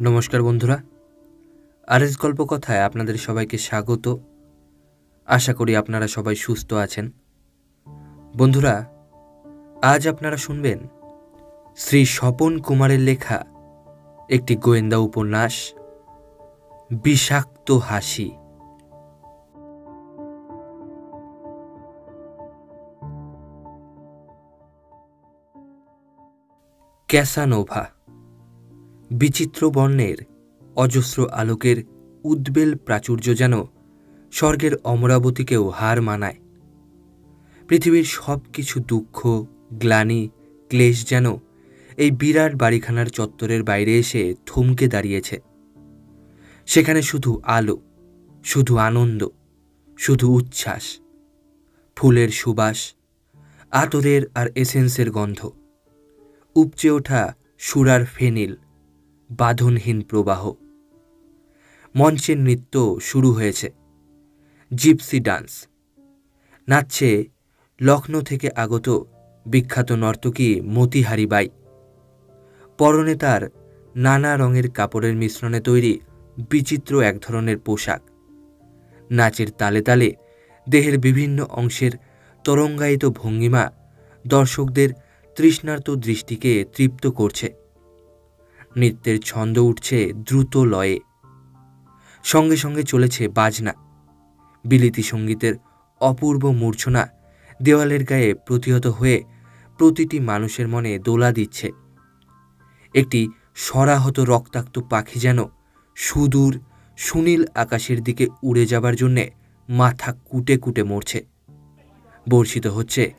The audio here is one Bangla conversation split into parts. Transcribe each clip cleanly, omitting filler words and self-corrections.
নমস্কার বন্ধুরা, আরএস গল্পকথায় আপনাদের সবাইকে স্বাগত। আশা করি আপনারা সবাই সুস্থ আছেন। বন্ধুরা, আজ আপনারা শুনবেন শ্রী স্বপন কুমারের লেখা একটি গোয়েন্দা উপন্যাস, বিষাক্ত হাসি। ক্যাসানোভা। বিচিত্র বর্ণের অজস্র আলোকের উদ্বেল প্রাচুর্য যেন স্বর্গের অমরাবতীকেও হার মানায়। পৃথিবীর সব কিছু দুঃখ, গ্লানি, ক্লেশ যেন এই বিরাট বাড়িখানার চত্বরের বাইরে এসে থমকে দাঁড়িয়েছে। সেখানে শুধু আলো, শুধু আনন্দ, শুধু উচ্ছ্বাস, ফুলের সুবাস, আতরের আর এসেন্সের গন্ধ, উপচে ওঠা সুরার ফেনিল, বাঁধনহীন প্রবাহ। মঞ্চের নৃত্য শুরু হয়েছে, জিপসি ডান্স। নাচছে লখনৌ থেকে আগত বিখ্যাত নর্তকী মতিহারি বাই। পরনে তার নানা রঙের কাপড়ের মিশ্রণে তৈরি বিচিত্র এক ধরনের পোশাক। নাচের তালে তালে দেহের বিভিন্ন অংশের তরঙ্গায়িত ভঙ্গিমা দর্শকদের তৃষ্ণার্ত দৃষ্টিকে তৃপ্ত করছে। নৃত্যের ছন্দ উঠছে দ্রুত লয়ে, সঙ্গে সঙ্গে চলেছে বাজনা। বিলিতি সঙ্গীতের অপূর্ব মূর্ছনা দেওয়ালের গায়ে প্রতিহত হয়ে প্রতিটি মানুষের মনে দোলা দিচ্ছে। একটি সরাহত রক্তাক্ত পাখি যেন সুদূর সুনীল আকাশের দিকে উড়ে যাবার জন্যে মাথা কুটে কুটে মরছে। বর্ষিত হচ্ছে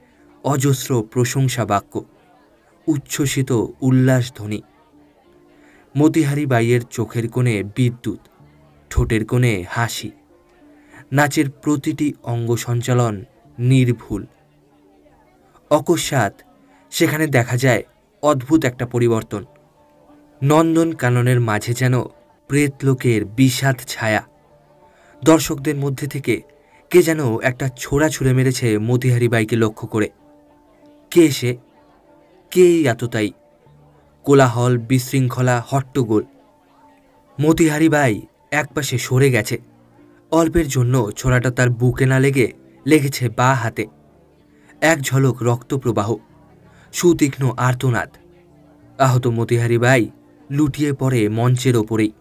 অজস্র প্রশংসা বাক্য, উচ্ছ্বসিত উল্লাস ধ্বনি। মতিহারি বাইয়ের চোখের কোণে বিদ্যুৎ, ঠোঁটের কোণে হাসি। নাচের প্রতিটি অঙ্গ সঞ্চালন নির্ভুল। অকস্মাৎ সেখানে দেখা যায় অদ্ভুত একটা পরিবর্তন। নন্দন কাননের মাঝে যেন প্রেতলোকের বিষাদ ছায়া। দর্শকদের মধ্যে থেকে কে যেন একটা ছোড়া ছুঁড়ে মেরেছে মতিহারি বাইকে লক্ষ্য করে। কে সে? কেই এতটাই? কোলাহল, বিশৃঙ্খলা, হট্টগোল। মতিহারি বাই একপাশে সরে গেছে। অল্পের জন্য ছোড়াটা তার বুকে না লেগেছে বা হাতে। এক ঝলক রক্তপ্রবাহ, সুতীক্ষ্ণ আর্তনাদ। আহত মতিহারি বাই লুটিয়ে পড়ে মঞ্চের ওপরেই।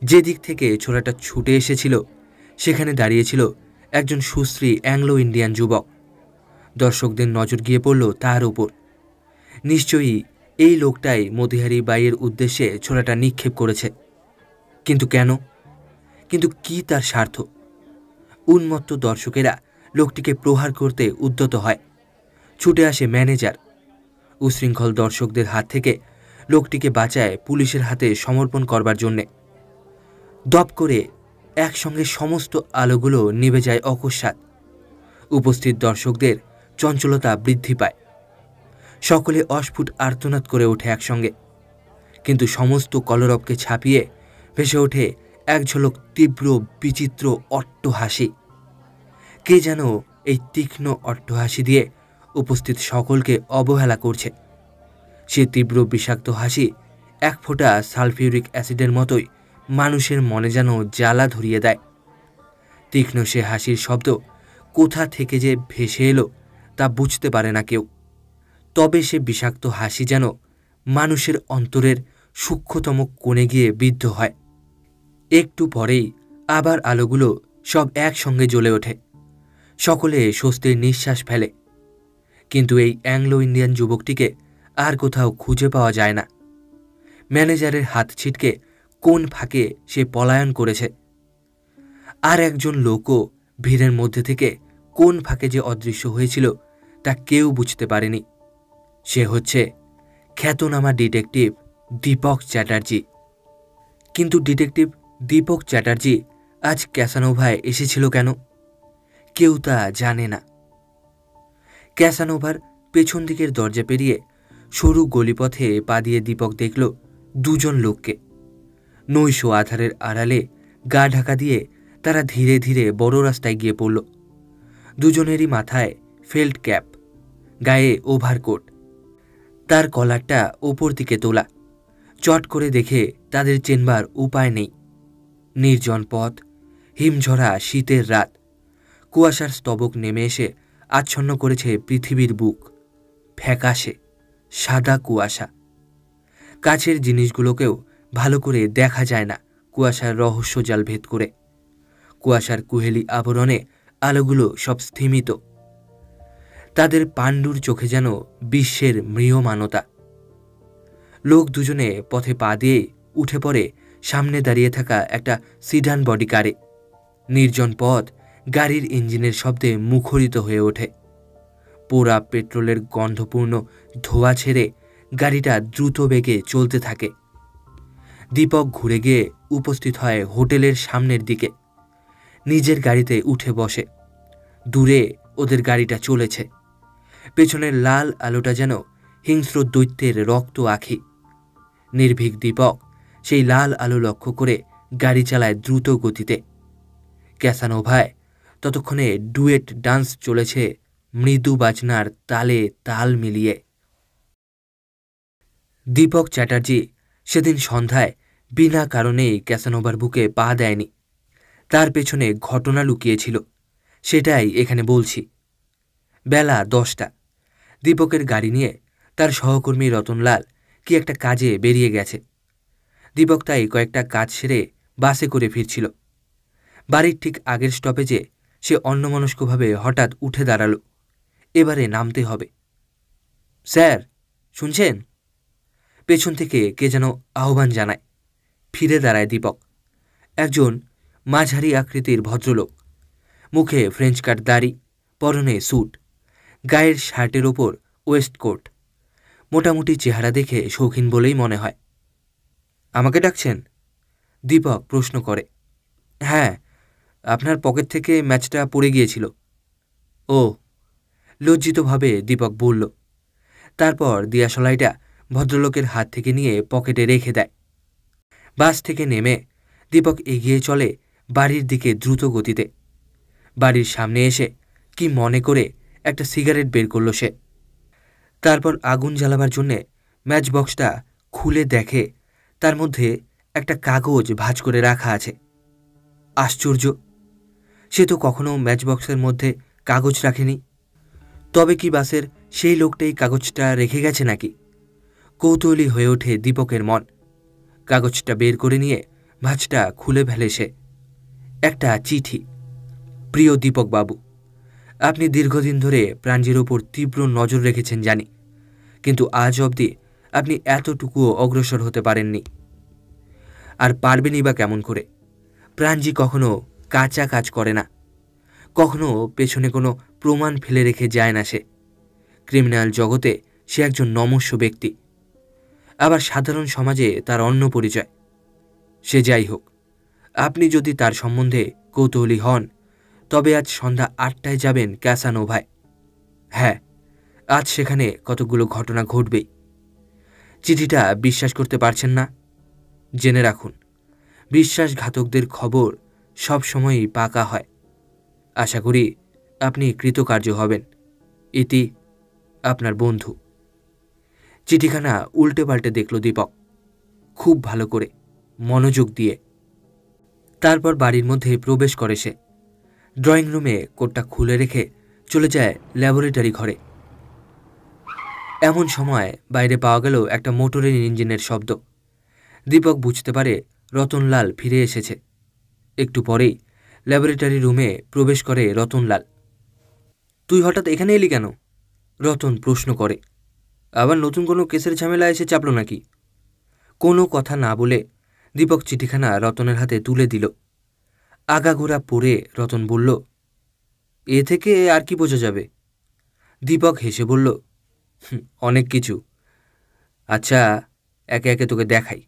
যে দিক থেকে ছোড়াটা ছুটে এসেছিল সেখানে দাঁড়িয়েছিল একজন সুশ্রী অ্যাংলো ইন্ডিয়ান যুবক। দর্শকদের নজর গিয়ে পড়ল তার ওপর। নিশ্চয়ই এই লোকটাই মতিহারি বাইয়ের উদ্দেশ্যে ছোড়াটা নিক্ষেপ করেছে। কিন্তু কেন? কিন্তু কি তার স্বার্থ? উন্মত্ত দর্শকেরা লোকটিকে প্রহার করতে উদ্যত হয়। ছুটে আসে ম্যানেজার। উশৃঙ্খল দর্শকদের হাত থেকে লোকটিকে বাঁচায় পুলিশের হাতে সমর্পণ করবার জন্যে। দপ করে একসঙ্গে সমস্ত আলোগুলো নিভে যায় অকস্মাৎ। উপস্থিত দর্শকদের চঞ্চলতা বৃদ্ধি পায়। সকলে অস্ফুট আর্তনাদ করে ওঠে একসঙ্গে। কিন্তু সমস্ত কলরবকে ছাপিয়ে ভেসে ওঠে এক ঝলক তীব্র বিচিত্র অট্টহাসি। কে যেন এই তীক্ষ্ণ অট্টহাসি দিয়ে উপস্থিত সকলকে অবহেলা করছে। সে তীব্র বিষাক্ত হাসি এক ফোঁটা সালফিউরিক অ্যাসিডের মতোই মানুষের মনে যেন জ্বালা ধরিয়ে দেয়। তীক্ষ্ণ সে হাসির শব্দ কোথা থেকে যে ভেসে এলো তা বুঝতে পারে না কেউ। তবে সে বিষাক্ত হাসি যেন মানুষের অন্তরের সূক্ষ্মতম কোণে গিয়ে বিদ্ধ হয়। একটু পরেই আবার আলোগুলো সব একসঙ্গে জ্বলে ওঠে। সকলে স্বস্তির নিঃশ্বাস ফেলে। কিন্তু এই অ্যাংলো ইন্ডিয়ান যুবকটিকে আর কোথাও খুঁজে পাওয়া যায় না। ম্যানেজারের হাত ছিটকে কোন ফাঁকে সে পলায়ন করেছে। আর একজন লোকও ভিড়ের মধ্যে থেকে কোন ফাঁকে যে অদৃশ্য হয়েছিল তা কেউ বুঝতে পারেনি। সে হচ্ছে খ্যাতনামা ডিটেকটিভ দীপক চ্যাটার্জি। কিন্তু ডিটেকটিভ দীপক চ্যাটার্জি আজ ক্যাসানোভায় এসেছিল কেন? কেউ তা জানে না। ক্যাসানোভার পেছন দিকের দরজা পেরিয়ে সরু গলিপথে পা দিয়ে দীপক দেখল দুজন লোককে। নৈশ আধারের আড়ালে গা ঢাকা দিয়ে তারা ধীরে ধীরে বড় রাস্তায় গিয়ে পড়ল। দুজনেরই মাথায় ফেল্ট ক্যাপ, গায়ে ওভারকোট, তার কলারটা ওপর দিকে তোলা, চট করে দেখে তাদের চেনবার উপায় নেই। নির্জন পথ, হিমঝরা শীতের রাত, কুয়াশার স্তবক নেমে এসে আচ্ছন্ন করেছে পৃথিবীর বুক। ফ্যাকাশে সাদা কুয়াশা, কাছের জিনিসগুলোকেও ভালো করে দেখা যায় না কুয়াশার রহস্যজাল ভেদ করে। কুয়াশার কুহেলি আবরণে আলোগুলো সব স্থিমিত। তাদের পাণ্ডুর চোখে যেন বিশ্বের ম্রিয়মানতা। লোক দুজনে পথে পা দিয়ে উঠে পড়ে সামনে দাঁড়িয়ে থাকা একটা সিডান বডি কারে। নির্জন পথ গাড়ির ইঞ্জিনের শব্দে মুখরিত হয়ে ওঠে। পোড়া পেট্রোলের গন্ধপূর্ণ ধোঁয়া ছেড়ে গাড়িটা দ্রুত বেগে চলতে থাকে। দীপক ঘুরে গিয়ে উপস্থিত হয় হোটেলের সামনের দিকে। নিজের গাড়িতে উঠে বসে। দূরে ওদের গাড়িটা চলেছে। পেছনের লাল আলোটা যেন হিংস্র দৈত্যের রক্ত আখি। নির্ভীক দীপক সেই লাল আলো লক্ষ্য করে গাড়ি চালায় দ্রুত গতিতে। ক্যাসানোভায় ততক্ষণে ডুয়েট ডান্স চলেছে মৃদু বাজনার তালে তাল মিলিয়ে। দীপক চ্যাটার্জি সেদিন সন্ধ্যায় বিনা কারণেই ক্যাসানোভার বুকে পা দেয়নি। তার পেছনে ঘটনা লুকিয়েছিল, সেটাই এখানে বলছি। বেলা 10টা। দীপকের গাড়ি নিয়ে তার সহকর্মী রতনলাল কি একটা কাজে বেরিয়ে গেছে। দীপক তাই কয়েকটা কাজ সেরে বাসে করে ফিরছিল। বাড়ির ঠিক আগের স্টপেজে সে অন্যমনস্কভাবে হঠাৎ উঠে দাঁড়াল। এবারে নামতে হবে। স্যার, শুনছেন? পেছন থেকে কে যেন আহ্বান জানায়। ফিরে দাঁড়ায় দীপক। একজন মাঝারি আকৃতির ভদ্রলোক, মুখে ফ্রেঞ্চ কাট দাড়ি, পরনে স্যুট, গায়ের শার্টের ওপর ওয়েস্টকোট। মোটামুটি চেহারা দেখে শৌখিন বলেই মনে হয়। আমাকে ডাকছেন? দীপক প্রশ্ন করে। হ্যাঁ, আপনার পকেট থেকে ম্যাচটা পড়ে গিয়েছিল। ও, লজ্জিতভাবে দীপক বলল। তারপর দিয়াশলাইটা ভদ্রলোকের হাত থেকে নিয়ে পকেটে রেখে দেয়। বাস থেকে নেমে দীপক এগিয়ে চলে বাড়ির দিকে দ্রুত গতিতে। বাড়ির সামনে এসে কি মনে করে একটা সিগারেট বের করল সে। তারপর আগুন জ্বালাবার জন্যে ম্যাচ বক্সটা খুলে দেখে তার মধ্যে একটা কাগজ ভাঁজ করে রাখা আছে। আশ্চর্য, সে তো কখনো ম্যাচ বক্সের মধ্যে কাগজ রাখেনি। তবে কি বাসের সেই লোকটাই কাগজটা রেখে গেছে নাকি? কৌতূহলী হয়ে ওঠে দীপকের মন। কাগজটা বের করে নিয়ে ভাঁজটা খুলে ফেলে সে। একটা চিঠি। প্রিয় দীপকবাবু, আপনি দীর্ঘদিন ধরে প্রাঞ্জির ওপর তীব্র নজর রেখেছেন জানি, কিন্তু আজ অবধি আপনি এতটুকুও অগ্রসর হতে পারেননি। আর পারবেনই বা কেমন করে? প্রাঞ্জি কখনো কাঁচা কাজ করে না, কখনো পেছনে কোনো প্রমাণ ফেলে রেখে যায় না সে। ক্রিমিনাল জগতে সে একজন নমস্য ব্যক্তি, আবার সাধারণ সমাজে তার অন্য পরিচয়। সে যাই হোক, আপনি যদি তার সম্বন্ধে কৌতূহলী হন তবে আজ সন্ধ্যা 8টায় যাবেন ক্যাসানোভায়। হ্যাঁ, আজ সেখানে কতগুলো ঘটনা ঘটবেই। চিঠিটা বিশ্বাস করতে পারছেন না? জেনে রাখুন, বিশ্বাসঘাতকদের খবর সবসময়ই পাকা হয়। আশা করি আপনি কৃতকার্য হবেন। ইতি, আপনার বন্ধু। চিঠিখানা উল্টে পাল্টে দেখল দীপক, খুব ভালো করে, মনোযোগ দিয়ে। তারপর বাড়ির মধ্যে প্রবেশ করে সে। ড্রয়িং রুমে কোটটা খুলে রেখে চলে যায় ল্যাবরেটরি ঘরে। এমন সময় বাইরে পাওয়া গেল একটা মোটরের ইঞ্জিনের শব্দ। দীপক বুঝতে পারে রতনলাল ফিরে এসেছে। একটু পরেই ল্যাবরেটরি রুমে প্রবেশ করে রতনলাল। তুই হঠাৎ এখানে এলি কেন? রতন প্রশ্ন করে। আবার নতুন কোনো কেসের ঝামেলা এসে চাপল নাকি? কোনো কথা না বলে দীপক চিঠিখানা রতনের হাতে তুলে দিল। আগাগোড়া পড়ে রতন বলল, এ থেকে আর কি বোঝা যাবে? দীপক হেসে বলল, অনেক কিছু। আচ্ছা, একে একে তোকে দেখাই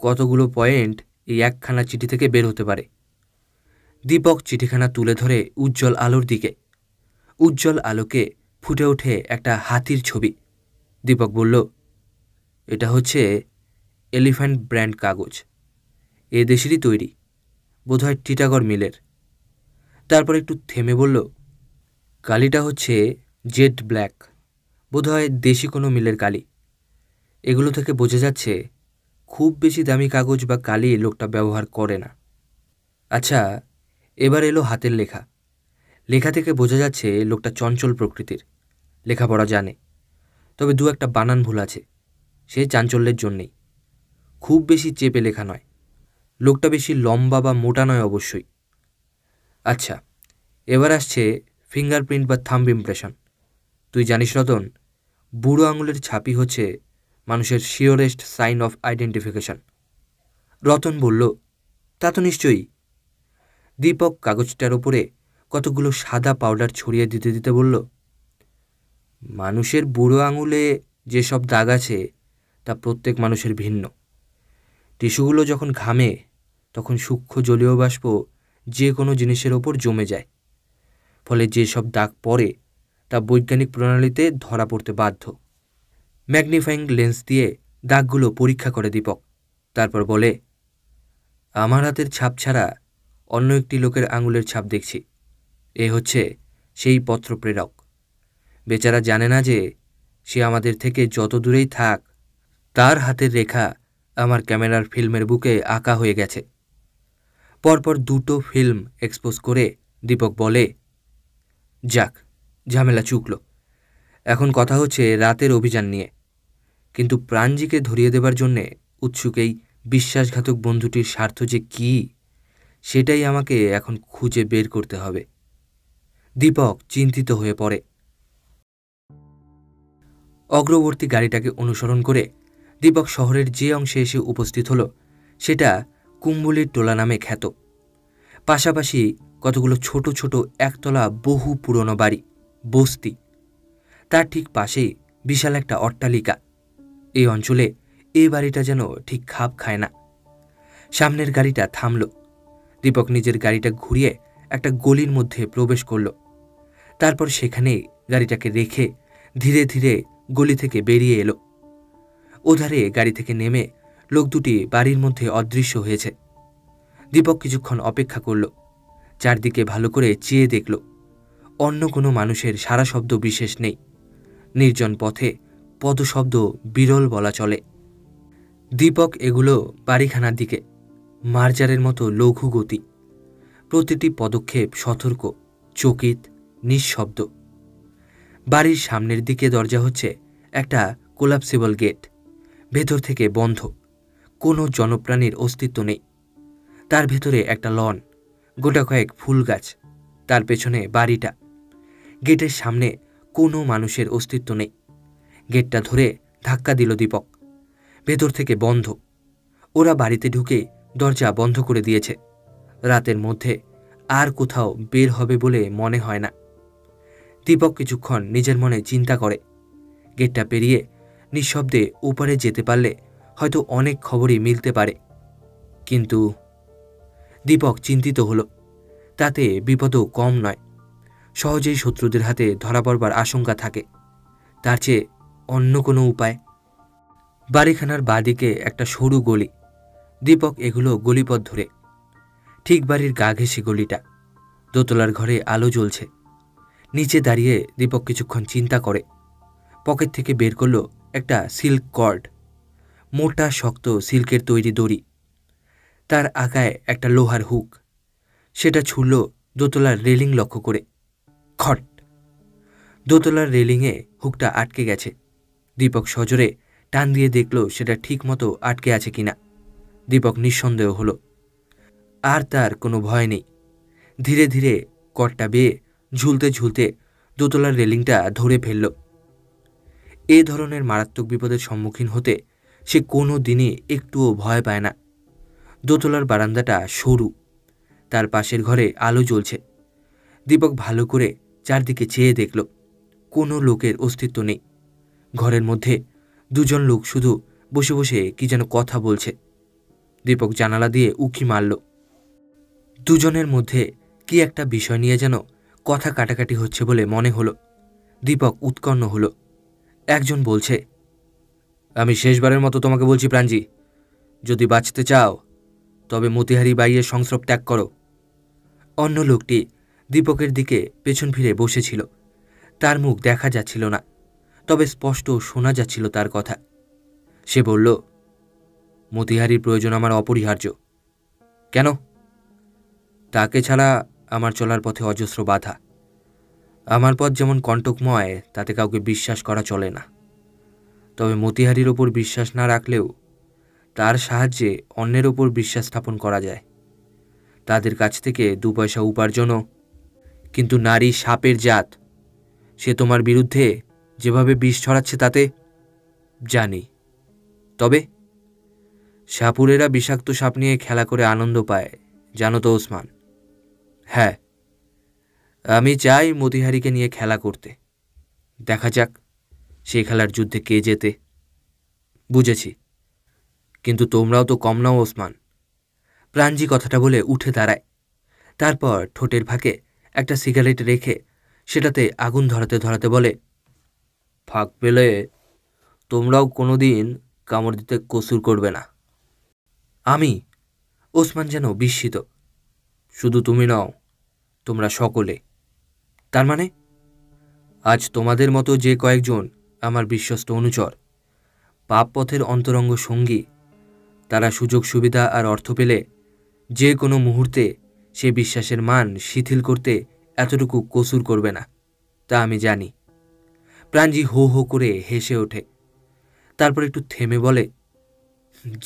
কতগুলো পয়েন্ট এই একখানা চিঠি থেকে বের হতে পারে। দীপক চিঠিখানা তুলে ধরে উজ্জ্বল আলোর দিকে। উজ্জ্বল আলোকে ফুটে ওঠে একটা হাতির ছবি। দীপক বলল, এটা হচ্ছে এলিফ্যান্ট ব্র্যান্ড কাগজ, এ দেশেরই তৈরি, বোধহয় টিটাগড় মিলের। তারপর একটু থেমে বলল, কালিটা হচ্ছে জেড ব্ল্যাক, বোধহয় দেশি কোনো মিলের কালি। এগুলো থেকে বোঝা যাচ্ছে খুব বেশি দামি কাগজ বা কালি লোকটা ব্যবহার করে না। আচ্ছা, এবার এলো হাতের লেখা। লেখা থেকে বোঝা যাচ্ছে লোকটা চঞ্চল প্রকৃতির, লেখাপড়া জানে, তবে দু একটা বানান ভুল আছে, সে চাঞ্চল্যের জন্যেই। খুব বেশি চেপে লেখা নয়, লোকটা বেশি লম্বা বা মোটা নয় অবশ্যই। আচ্ছা, এবার আসছে ফিঙ্গারপ্রিন্ট বা থাম্ব ইমপ্রেশন। তুই জানিস রতন, বুড়ো আঙুলের ছাপই হচ্ছে মানুষের শিওরেস্ট সাইন অফ আইডেন্টিফিকেশন। রতন বলল, তা তো নিশ্চয়ই। দীপক কাগজটার ওপরে কতগুলো সাদা পাউডার ছড়িয়ে দিতে দিতে বলল, মানুষের বুড়ো আঙুলে যেসব দাগ আছে তা প্রত্যেক মানুষের ভিন্ন। টিস্যুগুলো যখন ঘামে তখন সূক্ষ্ম জলীয় বাষ্প যে কোনো জিনিসের ওপর জমে যায়, ফলে যেসব দাগ পড়ে তা বৈজ্ঞানিক প্রণালীতে ধরা পড়তে বাধ্য। ম্যাগনিফাইং লেন্স দিয়ে দাগগুলো পরীক্ষা করে দীপক, তারপর বলে, আমার হাতের ছাপ ছাড়া অন্য একটি লোকের আঙুলের ছাপ দেখছি। এ হচ্ছে সেই পত্রপ্রেরক। বেচারা জানে না যে সে আমাদের থেকে যত দূরেই থাক, তার হাতের রেখা আমার ক্যামেরার ফিল্মের বুকে আঁকা হয়ে গেছে। পরপর দুটো ফিল্ম এক্সপোজ করে দীপক বলে, যাক, ঝামেলা চুকলো। এখন কথা হচ্ছে রাতের অভিযান নিয়ে। কিন্তু প্রাণজিকে ধরিয়ে দেবার জন্যে উৎসুক এই বিশ্বাসঘাতক বন্ধুটির স্বার্থ যে কী, সেটাই আমাকে এখন খুঁজে বের করতে হবে। দীপক চিন্তিত হয়ে পড়ে। অগ্রবর্তী গাড়িটাকে অনুসরণ করে দীপক শহরের যে অংশে এসে উপস্থিত হলো সেটা কুম্বলির টোলা নামে খ্যাত। পাশাপাশি কতগুলো ছোট ছোট একতলা বহু পুরনো বাড়ি, বস্তি। তার ঠিক পাশেই বিশাল একটা অট্টালিকা। এই অঞ্চলে এই বাড়িটা যেন ঠিক খাপ খায় না। সামনের গাড়িটা থামল। দীপক নিজের গাড়িটা ঘুরিয়ে একটা গলির মধ্যে প্রবেশ করল। তারপর সেখানেই গাড়িটাকে রেখে ধীরে ধীরে গলি থেকে বেরিয়ে এলো। ওধারে গাড়ি থেকে নেমে লোক দুটি বাড়ির মধ্যে অদৃশ্য হয়েছে। দীপক কিছুক্ষণ অপেক্ষা করল, চারদিকে ভালো করে চেয়ে দেখল। অন্য কোনো মানুষের সারা শব্দ বিশেষ নেই। নির্জন পথে পদশব্দ বিরল বলা চলে। দীপক এগুলো বাড়িখানার দিকে, মার্জারের মতো লঘু গতি। প্রতিটি পদক্ষেপ সতর্ক, চকিত, নিঃশব্দ। বাড়ির সামনের দিকে দরজা হচ্ছে একটা কোলাপসিবল গেট, ভেতর থেকে বন্ধ, কোনো জনপ্রাণীর অস্তিত্ব নেই। তার ভেতরে একটা লন, গোটা কয়েক ফুল গাছ, তার পেছনে বাড়িটা। গেটের সামনে কোনো মানুষের অস্তিত্ব নেই। গেটটা ধরে ধাক্কা দিল দীপক। ভেতর থেকে বন্ধ। ওরা বাড়িতে ঢুকে দরজা বন্ধ করে দিয়েছে। রাতের মধ্যে আর কোথাও বের হবে বলে মনে হয় না। দীপক কিছুক্ষণ নিজের মনে চিন্তা করে। গেটটা পেরিয়ে নিঃশব্দে ওপারে যেতে পারলে হয়তো অনেক খবরই মিলতে পারে। কিন্তু দীপক চিন্তিত হলো, তাতে বিপদও কম নয়। সহজেই শত্রুদের হাতে ধরা পড়বার আশঙ্কা থাকে। তার চেয়ে অন্য কোনো উপায়। বাড়িখানার বাঁদিকে একটা সরু গলি। দীপক এগুলো গলিপথ ধরে। ঠিক বাড়ির গা ঘেঁষে গলিটা। দোতলার ঘরে আলো জ্বলছে। নিচে দাঁড়িয়ে দীপক কিছুক্ষণ চিন্তা করে। পকেট থেকে বের করল একটা সিল্ক কর্ড, মোটা শক্ত সিল্কের তৈরি দড়ি। তার আগায় একটা লোহার হুক। সেটা ছুড়ল দোতলার রেলিং লক্ষ্য করে। খট! দোতলার রেলিংয়ে হুকটা আটকে গেছে। দীপক সজোরে টান দিয়ে দেখল সেটা ঠিক মতো আটকে আছে কিনা। দীপক নিঃসন্দেহ হলো। আর তার কোনো ভয় নেই। ধীরে ধীরে কর্ডটা বেয়ে ঝুলতে ঝুলতে দোতলার রেলিংটা ধরে ফেলল। এ ধরনের মারাত্মক বিপদের সম্মুখীন হতে সে কোনো দিনই একটুও ভয় পায় না। দোতলার বারান্দাটা সরু, তার পাশের ঘরে আলো জ্বলছে। দীপক ভালো করে চারদিকে চেয়ে দেখল, কোনো লোকের অস্তিত্ব নেই। ঘরের মধ্যে দুজন লোক শুধু বসে বসে কি যেন কথা বলছে। দীপক জানালা দিয়ে উঁকি মারল। দুজনের মধ্যে কি একটা বিষয় নিয়ে যেন কথা কাটাকাটি হচ্ছে বলে মনে হলো। দীপক উৎকণ্ঠ হলো। একজন বলছে, আমি শেষবারের মতো তোমাকে বলছি প্রাণজি, যদি বাঁচতে চাও তবে মতিহারি বাইয়ের সংস্রব ত্যাগ করো। অন্য লোকটি দীপকের দিকে পেছন ফিরে বসেছিল। তার মুখ দেখা যাচ্ছিল না, তবে স্পষ্ট শোনা যাচ্ছিল তার কথা। সে বলল, মতিহারির প্রয়োজন আমার অপরিহার্য। কেন? তাকে ছাড়া আমার চলার পথে অজস্র বাধা। আমার পথ যেমন কণ্টকময়, তাতে কাউকে বিশ্বাস করা চলে না। তবে মতিহারির ওপর বিশ্বাস না রাখলেও তার সাহায্যে অন্যের ওপর বিশ্বাস স্থাপন করা যায়। তাদের কাছ থেকে 2 পয়সা উপার্জনও। কিন্তু নারী সাপের জাত। সে তোমার বিরুদ্ধে যেভাবে বিষ ছড়াচ্ছে তাতে। জানি, তবে সাপুরেরা বিষাক্ত সাপ নিয়ে খেলা করে আনন্দ পায়, জানো তো ওসমান। হ্যাঁ, আমি চাই মতিহারিকে নিয়ে খেলা করতে। দেখা যাক সেই খেলার যুদ্ধে কে জেতে। বুঝেছি, কিন্তু তোমরাও তো কম নাও ওসমান। প্রাঞ্জি কথাটা বলে উঠে দাঁড়ায়। তারপর ঠোঁটের ফাঁকে একটা সিগারেট রেখে সেটাতে আগুন ধরাতে ধরাতে বলে, ফাঁক পেলে তোমরাও কোনোদিন কামড় দিতে কসুর করবে না। আমি? ওসমান যেন বিস্মিত। শুধু তুমি নও, তোমরা সকলে। তার মানে আজ তোমাদের মতো যে কয়েকজন আমার বিশ্বস্ত অনুচর, পাপ পথের অন্তরঙ্গ সঙ্গী, তারা সুযোগ সুবিধা আর অর্থ পেলে যে কোনো মুহূর্তে সে বিশ্বাসের মান শিথিল করতে এতটুকু কসুর করবে না, তা আমি জানি। প্রাঞ্জি হো হো করে হেসে ওঠে। তারপর একটু থেমে বলে,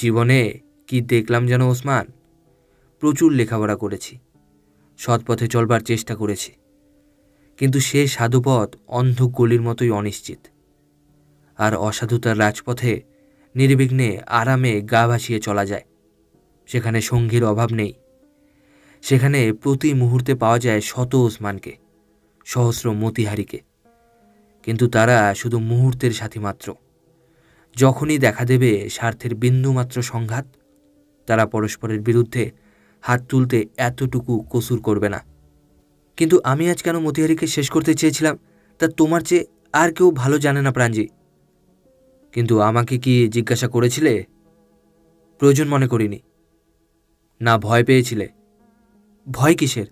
জীবনে কি দেখলাম যেন ওসমান? প্রচুর লেখাপড়া করেছি, সৎপথে চলবার চেষ্টা করেছি, কিন্তু সে সাধুপথ অন্ধ গলির মতোই অনিশ্চিত। আর অসাধুতার রাজপথে নির্বিঘ্নে আরামে গা ভাসিয়ে চলা যায়। সেখানে সঙ্গীর অভাব নেই। সেখানে প্রতি মুহূর্তে পাওয়া যায় শত ওসমানকে, সহস্র মতিহারিকে, কিন্তু তারা শুধু মুহূর্তের সাথী মাত্র। যখনই দেখা দেবে স্বার্থের বিন্দুমাত্র সংঘাত, তারা পরস্পরের বিরুদ্ধে হাত তুলতে এতটুকু কসুর করবে না। কিন্তু আমি আজ কেন মতিহারিকে শেষ করতে চেয়েছিলাম তা তোমার চেয়ে আর কেউ ভালো জানে না প্রাঞ্জি। কিন্তু আমাকে কি জিজ্ঞাসা করেছিলে? প্রয়োজন মনে করিনি। না ভয় পেয়েছিলে? ভয় কিসের?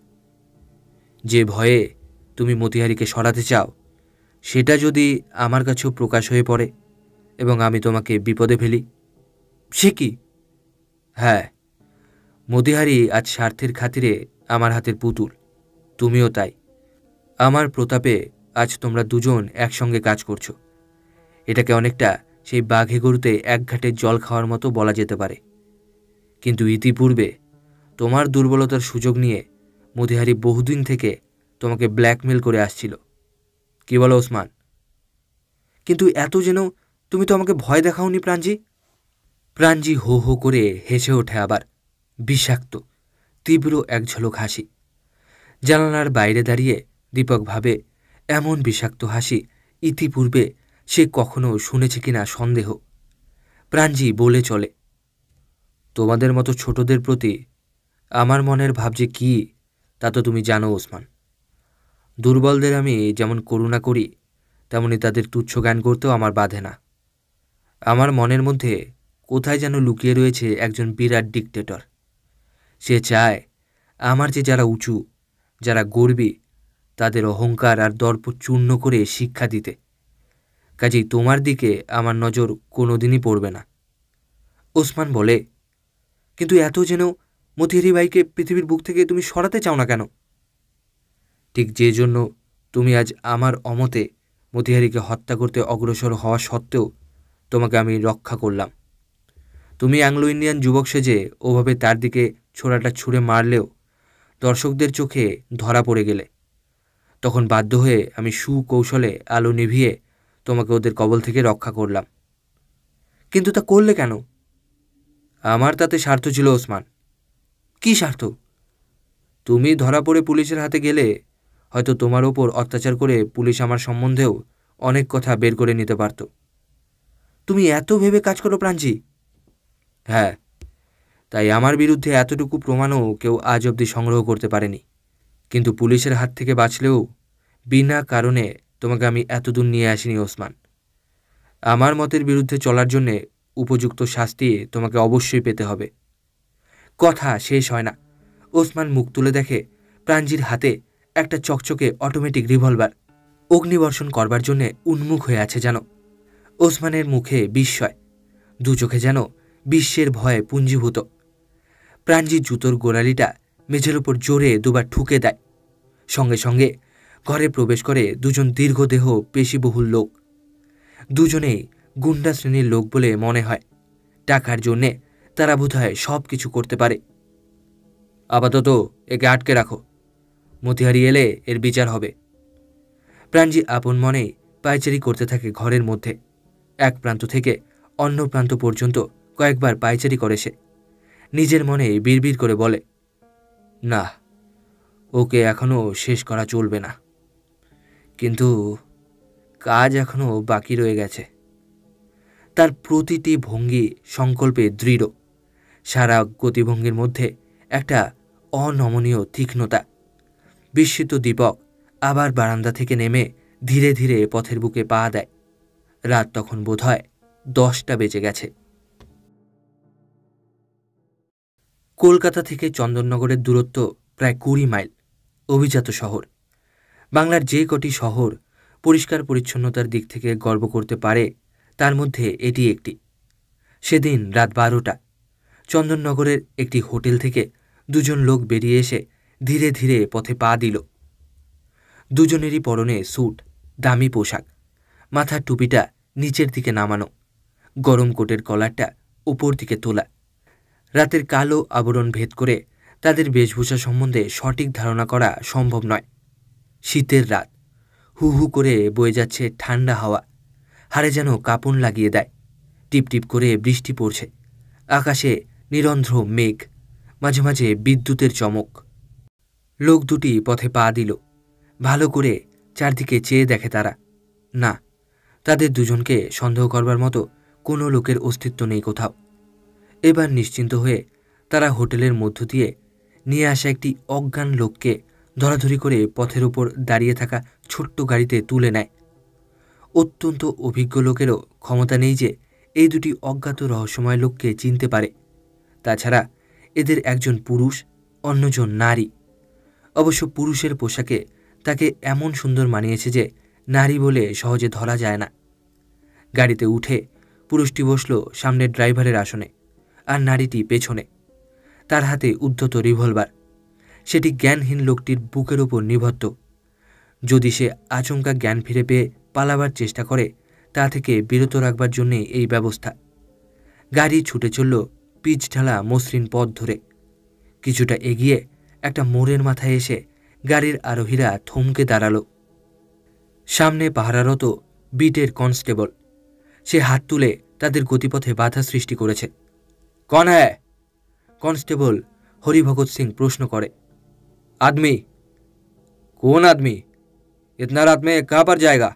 যে ভয়ে তুমি মতিহারিকে সরাতে চাও, সেটা যদি আমার কাছেও প্রকাশ হয়ে পড়ে এবং আমি তোমাকে বিপদে ফেলি? সে কি? হ্যাঁ, মতিহারি আজ স্বার্থের খাতিরে আমার হাতের পুতুল, তুমিও তাই। আমার প্রতাপে আজ তোমরা দুজন একসঙ্গে কাজ করছো। এটাকে অনেকটা সেই বাঘে গরুতে এক ঘাটে জল খাওয়ার মতো বলা যেতে পারে। কিন্তু ইতিপূর্বে তোমার দুর্বলতার সুযোগ নিয়ে মতিহারি বহুদিন থেকে তোমাকে ব্ল্যাকমেল করে আসছিল। কি বলো ওসমান? কিন্তু এত যেন তুমি তো আমাকে ভয় দেখাওনি প্রাঞ্জি। প্রাঞ্জি হো হো করে হেসে ওঠে আবার, বিষাক্ত তীব্র এক ঝলক হাসি। জানালার বাইরে দাঁড়িয়ে দীপক ভাবে, এমন বিষাক্ত হাসি ইতিপূর্বে সে কখনো শুনেছে কিনা সন্দেহ। প্রাঞ্জি বলে চলে, তোমাদের মতো ছোটদের প্রতি আমার মনের ভাব যে কী তা তো তুমি জানো ওসমান। দুর্বলদের আমি যেমন করুণা করি, তেমনি তাদের তুচ্ছ জ্ঞান করতেও আমার বাধে না। আমার মনের মধ্যে কোথায় যেন লুকিয়ে রয়েছে একজন বিরাট ডিক্টেটর। সে চায় আমার যে যারা উঁচু, যারা গর্বী, তাদের অহংকার আর দর্প চূর্ণ করে শিক্ষা দিতে। কাজেই তোমার দিকে আমার নজর কোনোদিনই পড়বে না। ওসমান বলে, কিন্তু এত যেন মতিহারি ভাইকে পৃথিবীর বুক থেকে তুমি সরাতে চাও না কেন? ঠিক যে জন্য তুমি আজ আমার অমতে মতিহারিকে হত্যা করতে অগ্রসর হওয়া সত্ত্বেও তোমাকে আমি রক্ষা করলাম। তুমি অ্যাংলো ইন্ডিয়ান যুবক সেজে ওভাবে তার দিকে ছোড়াটা ছুঁড়ে মারলেও দর্শকদের চোখে ধরা পড়ে গেলে তখন বাধ্য হয়ে আমি সুকৌশলে আলো নিভিয়ে তোমাকে ওদের কবল থেকে রক্ষা করলাম। কিন্তু তা করলে কেন? আমার তাতে স্বার্থ ছিল ওসমান। কী স্বার্থ? তুমি ধরা পড়ে পুলিশের হাতে গেলে হয়তো তোমার ওপর অত্যাচার করে পুলিশ আমার সম্বন্ধেও অনেক কথা বের করে নিতে পারত। তুমি এত ভেবে কাজ করো প্রাঞ্জি? হ্যাঁ, তাই আমার বিরুদ্ধে এতটুকু প্রমাণও কেউ আজ অবধি সংগ্রহ করতে পারেনি। কিন্তু পুলিশের হাত থেকে বাঁচলেও বিনা কারণে তোমাকে আমি এতদূর নিয়ে আসিনি ওসমান। আমার মতের বিরুদ্ধে চলার জন্যে উপযুক্ত শাস্তি তোমাকে অবশ্যই পেতে হবে। কথা শেষ হয় না, ওসমান মুখ তুলে দেখে প্রাঞ্জির হাতে একটা চকচকে অটোমেটিক রিভলভার অগ্নিবর্ষণ করবার জন্যে উন্মুখ হয়ে আছে যেন। ওসমানের মুখে বিস্ময়, দু চোখে যেন বিশ্বের ভয়ে পুঞ্জীভূত। প্রাঞ্জি জুতোর গোড়ালিটা মেঝের ওপর জোরে দুবার ঠুকে দেয়। সঙ্গে সঙ্গে ঘরে প্রবেশ করে দুজন দীর্ঘদেহ পেশিবহুল লোক। দুজনেই গুন্ডা শ্রেণীর লোক বলে মনে হয়। টাকার জন্যে তারা বোধহয় সব কিছু করতে পারে। আপাতত একে আটকে রাখো, মতিহারি এলে এর বিচার হবে। প্রাঞ্জি আপন মনেই পায়চারি করতে থাকে ঘরের মধ্যে। এক প্রান্ত থেকে অন্য প্রান্ত পর্যন্ত কয়েকবার পায়চারি করে সে। নিজের মনে বিড়বিড় করে বলে, না, ওকে এখনও শেষ করা চলবে না, কিন্তু কাজ এখনও বাকি রয়ে গেছে। তার প্রতিটি ভঙ্গি সংকল্পে দৃঢ়। সারা গতিভঙ্গির মধ্যে একটা অনমনীয় তীক্ষ্ণতা। বিস্মিত দীপক আবার বারান্দা থেকে নেমে ধীরে ধীরে পথের বুকে পা দেয়। রাত তখন বোধহয় 10টা বেজে গেছে। কলকাতা থেকে চন্দননগরের দূরত্ব প্রায় 20 মাইল। অভিজাত শহর। বাংলার যে কটি শহর পরিষ্কার পরিচ্ছন্নতার দিক থেকে গর্ব করতে পারে, তার মধ্যে এটি একটি। সেদিন রাত 12টা চন্দননগরের একটি হোটেল থেকে দুজন লোক বেরিয়ে এসে ধীরে ধীরে পথে পা দিল। দুজনেরই পরনে স্যুট, দামি পোশাক, মাথার টুপিটা নিচের দিকে নামানো, গরম কোটের কলারটা উপর দিকে তোলা। রাতের কালো আবরণ ভেদ করে তাদের বেশভূষা সম্বন্ধে সঠিক ধারণা করা সম্ভব নয়। শীতের রাত, হু হু করে বয়ে যাচ্ছে ঠান্ডা হাওয়া, হাড়ে যেন কাঁপন লাগিয়ে দেয়। টিপটিপ করে বৃষ্টি পড়ছে। আকাশে নিরন্ধ্র মেঘ, মাঝে মাঝে বিদ্যুতের চমক। লোক দুটি পথে পা দিল। ভালো করে চারদিকে চেয়ে দেখে তারা। না, তাদের দুজনকে সন্দেহ করবার মতো কোনো লোকের অস্তিত্ব নেই কোথাও। এবার নিশ্চিন্ত হয়ে তারা হোটেলের মধ্য দিয়ে নিয়ে আসা একটি অজ্ঞান লোককে ধরাধরি করে পথের ওপর দাঁড়িয়ে থাকা ছোট্ট গাড়িতে তুলে নেয়। অত্যন্ত অভিজ্ঞ লোকেরও ক্ষমতা নেই যে এই দুটি অজ্ঞাত রহস্যময় লোককে চিনতে পারে। তাছাড়া এদের একজন পুরুষ, অন্যজন নারী। অবশ্য পুরুষের পোশাকে তাকে এমন সুন্দর মানিয়েছে যে নারী বলে সহজে ধরা যায় না। গাড়িতে উঠে পুরুষটি বসল সামনের ড্রাইভারের আসনে, আর নারীটি পেছনে। তার হাতে উদ্ধত রিভলভার। সেটি জ্ঞানহীন লোকটির বুকের ওপর নিবদ্ধ। যদি সে আচমকা জ্ঞান ফিরে পেয়ে পালাবার চেষ্টা করে, তা থেকে বিরত রাখবার জন্যে এই ব্যবস্থা। গাড়ি ছুটে চলল পিচ ঢালা মসৃণ পথ ধরে। কিছুটা এগিয়ে একটা মোড়ের মাথায় এসে গাড়ির আরোহীরা থমকে দাঁড়াল। সামনে পাহারারত বিটের কনস্টেবল। সে হাত তুলে তাদের গতিপথে বাধা সৃষ্টি করেছে। কন হ্যায়? কনস্টেবল হরিভগৎ সিং প্রশ্ন করে। আদমি। কোন আদমি? ইতনা রাত মে কাহা পর জায়গা?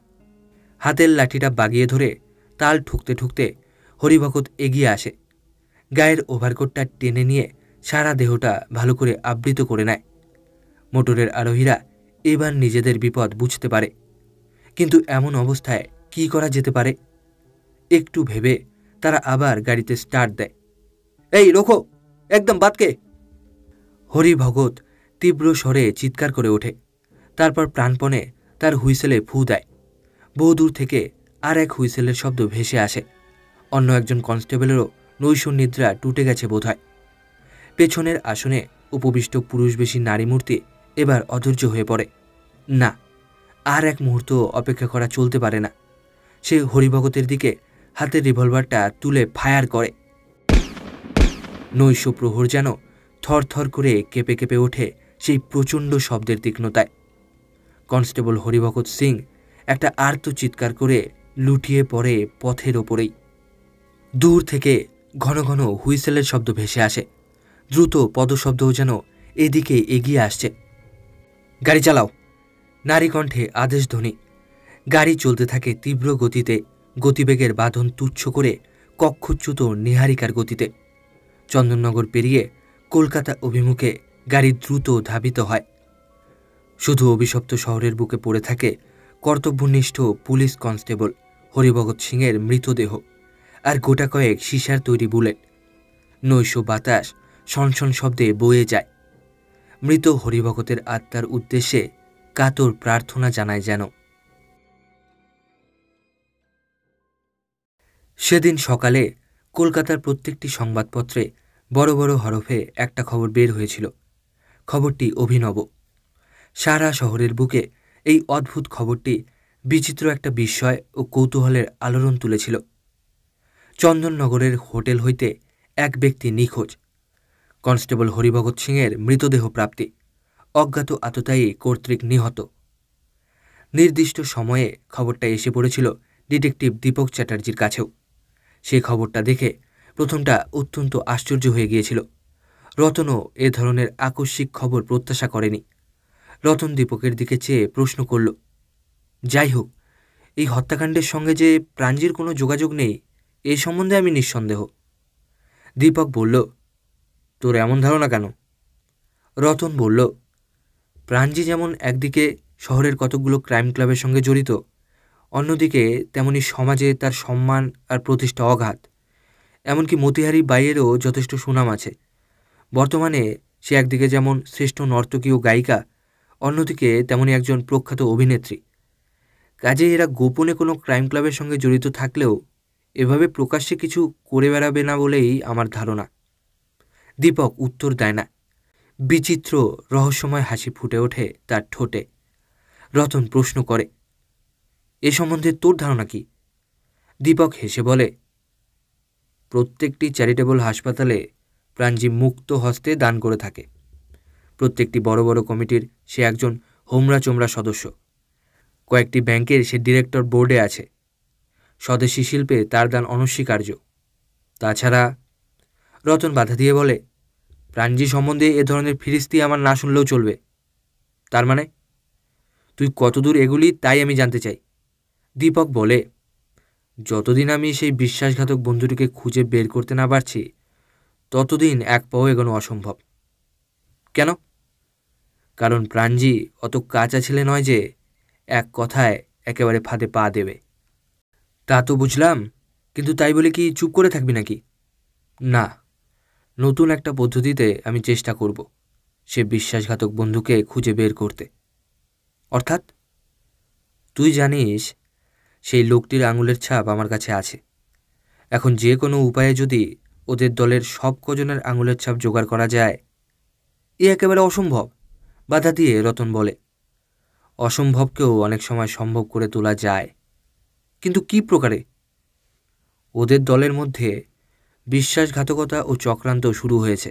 হাতের লাঠিটা বাগিয়ে ধরে তাল ঠুকতে ঠুকতে হরিভগৎ এগিয়ে আসে। গায়ের ওভারকোটটা টেনে নিয়ে সারা দেহটা ভালো করে আবৃত করে নেয়। মোটরের আরোহীরা এবার নিজেদের বিপদ বুঝতে পারে, কিন্তু এমন অবস্থায় কি করা যেতে পারে? একটু ভেবে তারা আবার গাড়িতে স্টার্ট দেয়। এই রোখো, একদম বাতকে! হরিভগৎ তীব্র স্বরে চিৎকার করে ওঠে। তারপর প্রাণপণে তার হুইসেলে ফু দেয়। বহুদূর থেকে আর এক হুইসেলের শব্দ ভেসে আসে। অন্য একজন কনস্টেবলেরও নৈশনিদ্রা টুটে গেছে বোধহয়। পেছনের আসনে উপবিষ্ট পুরুষবেশী নারী মূর্তি এবার অধৈর্য হয়ে পড়ে। না, আর এক মুহূর্ত অপেক্ষা করা চলতে পারে না। সে হরিভগতের দিকে হাতের রিভলভারটা তুলে ফায়ার করে। নৈশ প্রহর যেন থরথর করে কেঁপে কেঁপে ওঠে সেই প্রচণ্ড শব্দের তীক্ষ্ণতায়। কনস্টেবল হরিভগৎ সিং একটা আর্ত চিৎকার করে লুটিয়ে পড়ে পথের ওপরেই। দূর থেকে ঘন ঘন হুইসেলের শব্দ ভেসে আসে। দ্রুত পদশব্দও যেন এদিকে এগিয়ে আসছে। গাড়ি চালাও! নারী কণ্ঠে আদেশ ধ্বনি। গাড়ি চলতে থাকে তীব্র গতিতে, গতিবেগের বাঁধন তুচ্ছ করে কক্ষচ্যুত নীহারিকার গতিতে। চন্দননগর পেরিয়ে কলকাতা অভিমুখে গাড়ি দ্রুত ধাবিত হয়। শুধু অভিশপ্ত শহরের বুকে পড়ে থাকে কর্তব্যনিষ্ঠ পুলিশ কনস্টেবল হরিভগৎ সিংয়ের মৃতদেহ আর গোটা কয়েক সীসার তৈরি বুলেট। নৈশ বাতাস শনশন শব্দে বয়ে যায়। মৃত হরিভগতের আত্মার উদ্দেশ্যে কাতর প্রার্থনা জানায় যেন। সেদিন সকালে কলকাতার প্রত্যেকটি সংবাদপত্রে বড় বড় হরফে একটা খবর বের হয়েছিল। খবরটি অভিনব। সারা শহরের বুকে এই অদ্ভুত খবরটি বিচিত্র একটা বিস্ময় ও কৌতূহলের আলোড়ন তুলেছিল। চন্দননগরের হোটেল হইতে এক ব্যক্তি নিখোঁজ। কনস্টেবল হরিভগৎ সিংয়ের মৃতদেহ প্রাপ্তি। অজ্ঞাত আততায়ী কর্তৃক নিহত। নির্দিষ্ট সময়ে খবরটা এসে পড়েছিল ডিটেকটিভ দীপক চ্যাটার্জির কাছেও। সেই খবরটা দেখে প্রথমটা অত্যন্ত আশ্চর্য হয়ে গিয়েছিল। রতনও এ ধরনের আকস্মিক খবর প্রত্যাশা করেনি। রতন দীপকের দিকে চেয়ে প্রশ্ন করল, যাই হোক, এই হত্যাকাণ্ডের সঙ্গে যে প্রাঞ্জির কোনো যোগাযোগ নেই এই সম্বন্ধে আমি নিঃসন্দেহ। দীপক বলল, তোর এমন ধারণা কেন? রতন বলল, প্রাঞ্জি যেমন একদিকে শহরের কতকগুলো ক্রাইম ক্লাবের সঙ্গে জড়িত, অন্যদিকে তেমনি সমাজে তার সম্মান আর প্রতিষ্ঠা অগাধ। এমনকি মতিহারি বাইয়েরও যথেষ্ট সুনাম আছে। বর্তমানে সে একদিকে যেমন শ্রেষ্ঠ নর্তকী ও গায়িকা, অন্যদিকে তেমনি একজন প্রখ্যাত অভিনেত্রী। কাজে এরা গোপনে কোনো ক্রাইম ক্লাবের সঙ্গে জড়িত থাকলেও এভাবে প্রকাশ্যে কিছু করে বেড়াবে না বলেই আমার ধারণা। দীপক উত্তর দেয় না। বিচিত্র রহস্যময় হাসি ফুটে ওঠে তার ঠোঁটে। রতন প্রশ্ন করে, এ সম্বন্ধে তোর ধারণা কি? দীপক হেসে বলে, প্রত্যেকটি চ্যারিটেবল হাসপাতালে প্রাঞ্জি মুক্ত হস্তে দান করে থাকে। প্রত্যেকটি বড় বড় কমিটির সে একজন হোমরা চোমরা সদস্য। কয়েকটি ব্যাংকের সে ডিরেক্টর বোর্ডে আছে। স্বদেশী শিল্পে তার দান অনস্বীকার্য। তাছাড়া রতন বাধা দিয়ে বলে, প্রাঞ্জি সম্বন্ধে এ ধরনের ফিরিস্তি আমার না শুনলেও চলবে। তার মানে তুই কতদূর এগুলি তাই আমি জানতে চাই। দীপক বলে, যতদিন আমি সেই বিশ্বাসঘাতক বন্ধুটিকে খুঁজে বের করতে না পারছি ততদিন এক পাও এগোনো অসম্ভব। কেন? কারণ প্রাঞ্জি অত কাঁচা ছেলে নয় যে এক কথায় একেবারে ফাঁদে পা দেবে। তা তো বুঝলাম, কিন্তু তাই বলে কি চুপ করে থাকবি নাকি? না, নতুন একটা পদ্ধতিতে আমি চেষ্টা করব সে বিশ্বাসঘাতক বন্ধুকে খুঁজে বের করতে। অর্থাৎ? তুই জানিস সেই লোকটির আঙুলের ছাপ আমার কাছে আছে। এখন যে কোনো উপায়ে যদি ওদের দলের সব কজনের আঙুলের ছাপ জোগাড় করা যায়। এ একেবারে অসম্ভব, বাধা দিয়ে রতন বলে। অসম্ভবকেও অনেক সময় সম্ভব করে তোলা যায়, কিন্তু কি প্রকারে? ওদের দলের মধ্যে বিশ্বাসঘাতকতা ও চক্রান্ত শুরু হয়েছে।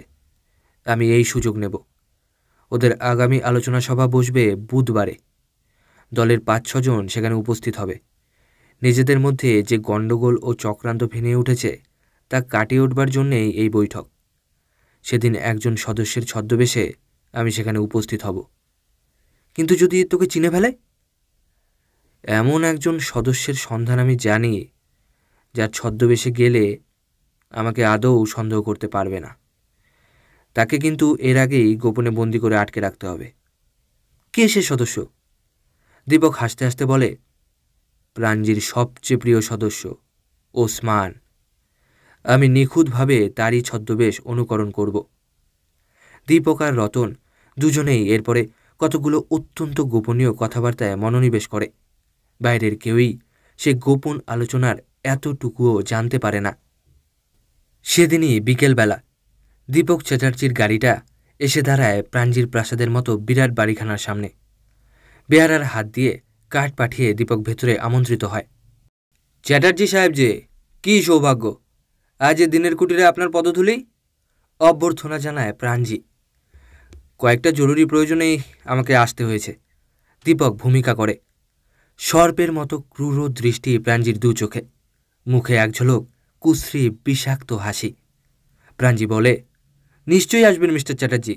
আমি এই সুযোগ নেব। ওদের আগামী আলোচনা সভা বসবে বুধবারে। দলের 5-6 জন সেখানে উপস্থিত হবে। নিজেদের মধ্যে যে গণ্ডগোল ও চক্রান্ত ভেঙে উঠেছে তা কাটিয়ে উঠবার জন্যেই এই বৈঠক। সেদিন একজন সদস্যের ছদ্মবেশে আমি সেখানে উপস্থিত হব। কিন্তু যদি তোকে চিনে ফেলে? এমন একজন সদস্যের সন্ধান আমি জানি যার ছদ্মবেশে গেলে আমাকে আদৌ সন্দেহ করতে পারবে না। তাকে কিন্তু এর আগেই গোপনে বন্দি করে আটকে রাখতে হবে। কে সে সদস্য? দীপক হাসতে হাসতে বলে, প্রাঞ্জির সবচেয়ে প্রিয় সদস্য ওসমান। আমি নিখুঁতভাবে তারই ছদ্মবেশ অনুকরণ করব। দীপক আর রতন দুজনেই এরপরে কতগুলো অত্যন্ত গোপনীয় কথাবার্তায় মনোনিবেশ করে। বাইরের কেউই সে গোপন আলোচনার এতটুকুও জানতে পারে না। সেদিনই বিকেলবেলা দীপক চ্যাটার্জির গাড়িটা এসে দাঁড়ায় প্রাঞ্জির প্রাসাদের মতো বিরাট বাড়িখানার সামনে। বেয়ারার হাত দিয়ে কার্ড পাঠিয়ে দীপক ভেতরে আমন্ত্রিত হয়। চ্যাটার্জি সাহেব যে, কী সৌভাগ্য! আজ এ দিনের কুটিরে আপনার পদধূলি। অভ্যর্থনা জানায় প্রাঞ্জি। কয়েকটা জরুরি প্রয়োজনেই আমাকে আসতে হয়েছে। দীপক ভূমিকা করে। সর্পের মতো ক্রূর দৃষ্টি প্রাঞ্জির দু চোখে, মুখে এক ঝলক কুশ্রী বিষাক্ত হাসি। প্রাঞ্জি বলে, নিশ্চয়ই আসবেন মিস্টার চ্যাটার্জি।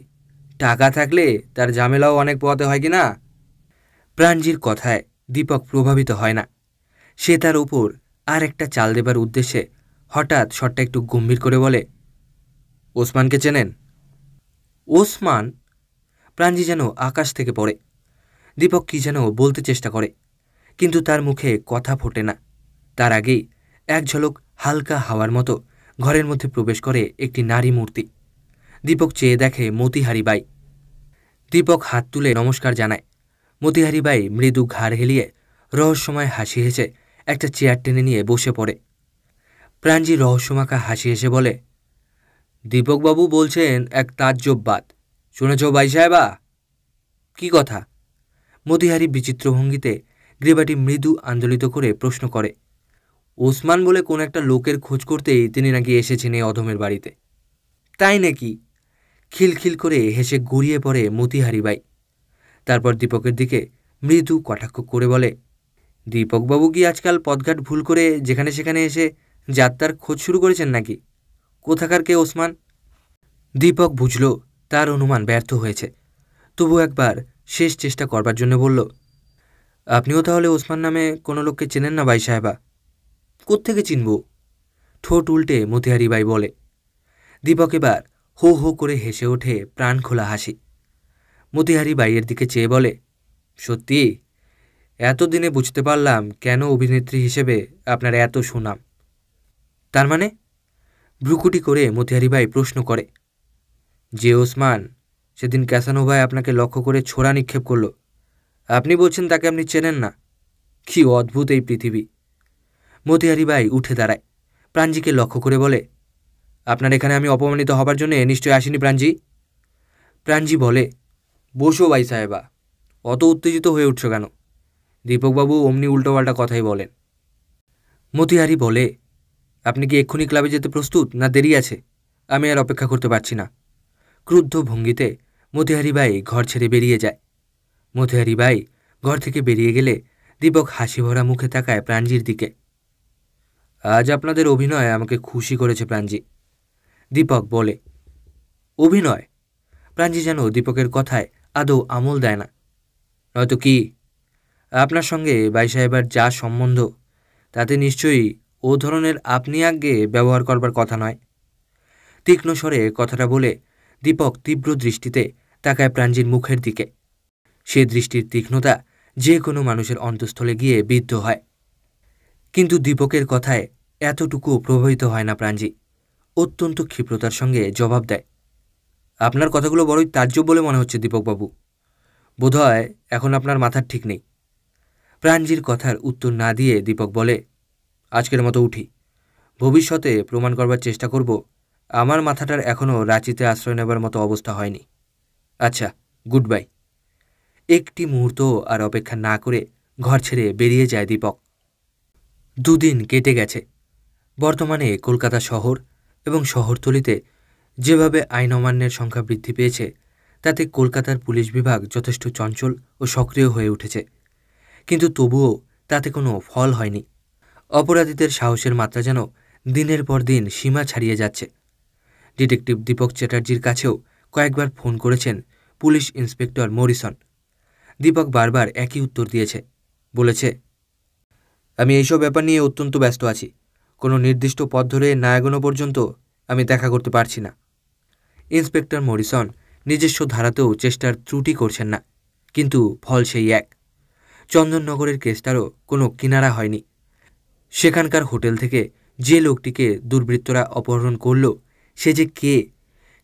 টাকা থাকলে তার ঝামেলাও অনেক পোহাতে হয় কি না? প্রাঞ্জির কথায় দীপক প্রভাবিত হয় না। সে তার উপর আর একটা চাল দেবার উদ্দেশ্যে হঠাৎ স্বরটা একটু গম্ভীর করে বলে, ওসমানকে চেনেন? ওসমান? প্রাঞ্জি যেন আকাশ থেকে পড়ে। দীপক কি যেন বলতে চেষ্টা করে, কিন্তু তার মুখে কথা ফোটে না। তার আগেই এক ঝলক হালকা হাওয়ার মতো ঘরের মধ্যে প্রবেশ করে একটি নারী মূর্তি। দীপক চেয়ে দেখে মতিহারি বাই। দীপক হাত তুলে নমস্কার জানায়। মতিহারি বাই মৃদু ঘাড় হেলিয়ে রহস্যময় হাসি হেসে একটা চেয়ার টেনে নিয়ে বসে পড়ে। প্রাঞ্জি রহস্যমাখা হাসি এসে বলে, দীপকবাবু বলছেন এক তাজ্জববাদ। শুনেছ ভাই সাহেবা? কি কথা? মতিহারি বিচিত্র ভঙ্গিতে গ্রীবাটি মৃদু আন্দোলিত করে প্রশ্ন করে। ওসমান বলে কোন একটা লোকের খোঁজ করতেই তিনি নাকি এসেছেন এই অধমের বাড়িতে। তাই নাকি? খিলখিল করে হেসে গড়িয়ে পড়ে মতিহারি বাই। তারপর দীপকের দিকে মৃদু কটাক্ষ করে বলে, দীপকবাবু কি আজকাল পথঘাট ভুল করে যেখানে সেখানে এসে যাত্রার খোঁজ শুরু করেছেন নাকি? কোথাকার কে ওসমান? দীপক বুঝল তার অনুমান ব্যর্থ হয়েছে, তবু একবার শেষ চেষ্টা করবার জন্য বলল, আপনিও তাহলে ওসমান নামে কোনো লোককে চেনেন না ভাই সাহেবা? কোত্থেকে চিনব? ঠোঁট উল্টে মতিহারি বাই বলে। দীপক এবার হো হো করে হেসে ওঠে প্রাণ খোলা হাসি। মতিহারি বাইয়ের দিকে চেয়ে বলে, সত্যি? এতদিনে বুঝতে পারলাম কেন অভিনেত্রী হিসেবে আপনার এত সুনাম। তার মানে? ভ্রুকুটি করে মতিহারি বাই প্রশ্ন করে। যে ওসমান সেদিন ক্যাসানোভায় আপনাকে লক্ষ্য করে ছোড়া নিক্ষেপ করল, আপনি বলছেন তাকে আপনি চেনেন না? কি অদ্ভুত এই পৃথিবী! মতিহারি বাই উঠে দাঁড়ায়, প্রাঞ্জিকে লক্ষ্য করে বলে, আপনার এখানে আমি অপমানিত হবার জন্য নিশ্চয় আসিনি প্রাঞ্জি। প্রাঞ্জি বলে, বসো ভাই সাহেবা, অত উত্তেজিত হয়ে উঠছ কেন? দীপকবাবু অমনি উল্টোপাল্টা কথাই বলেন। মতিহারি বলে, আপনি কি এক্ষুনি ক্লাবে যেতে প্রস্তুত, না দেরি আছে? আমি আর অপেক্ষা করতে পারছি না। ক্রুদ্ধ ভঙ্গিতে মতিহারি বাই ঘর ছেড়ে বেরিয়ে যায়। মতিহারি বাই ঘর থেকে বেরিয়ে গেলে দীপক হাসি ভরা মুখে তাকায় প্রাঞ্জির দিকে। আজ আপনাদের অভিনয় আমাকে খুশি করেছে প্রাঞ্জি, দীপক বলে। অভিনয়? প্রাঞ্জি যেন দীপকের কথায় আদৌ আমল দেয় না। নয়তো কি? আপনার সঙ্গে বাই সাহেবার যা সম্বন্ধ, তাতে নিশ্চয়ই ও ধরনের আপনি আগে ব্যবহার করবার কথা নয়। তীক্ষ্ণ স্বরে কথাটা বলে দীপক তীব্র দৃষ্টিতে তাকায় প্রাঞ্জির মুখের দিকে। সে দৃষ্টির তীক্ষ্ণতা যে কোনো মানুষের অন্তঃস্থলে গিয়ে বিদ্ধ হয়। কিন্তু দীপকের কথায় এতটুকু প্রভাবিত হয় না প্রাঞ্জি। অত্যন্ত ক্ষিপ্রতার সঙ্গে জবাব দেয়, আপনার কথাগুলো বড়ই তাজ্জব বলে মনে হচ্ছে দীপকবাবু। বোধহয় এখন আপনার মাথার ঠিক নেই। প্রাঞ্জির কথার উত্তর না দিয়ে দীপক বলে, আজকের মতো উঠি। ভবিষ্যতে প্রমাণ করবার চেষ্টা করব আমার মাথাটার এখনও রাঁচিতে আশ্রয় নেবার মতো অবস্থা হয়নি। আচ্ছা, গুড বাই। একটি মুহূর্ত আর অপেক্ষা না করে ঘর ছেড়ে বেরিয়ে যায় দীপক। দুদিন কেটে গেছে। বর্তমানে কলকাতা শহর এবং শহরতলিতে যেভাবে আইন অমান্যের সংখ্যা বৃদ্ধি পেয়েছে, তাতে কলকাতার পুলিশ বিভাগ যথেষ্ট চঞ্চল ও সক্রিয় হয়ে উঠেছে। কিন্তু তবুও তাতে কোনো ফল হয়নি। অপরাধীদের সাহসের মাত্রা যেন দিনের পর দিন সীমা ছাড়িয়ে যাচ্ছে। ডিটেকটিভ দীপক চ্যাটার্জির কাছেও কয়েকবার ফোন করেছেন পুলিশ ইন্সপেক্টর মরিসন। দীপক বারবার একই উত্তর দিয়েছে, বলেছে, আমি এইসব ব্যাপার নিয়ে অত্যন্ত ব্যস্ত আছি। কোনো নির্দিষ্ট পথ ধরে না এগোনো পর্যন্ত আমি দেখা করতে পারছি না। ইন্সপেক্টর মরিসন নিজস্ব ধারাতেও চেষ্টার ত্রুটি করছেন না, কিন্তু ফল সেই এক। চন্দননগরের কেসটারও কোনো কিনারা হয়নি। সেখানকার হোটেল থেকে যে লোকটিকে দুর্বৃত্তরা অপহরণ করল, সে যে কে,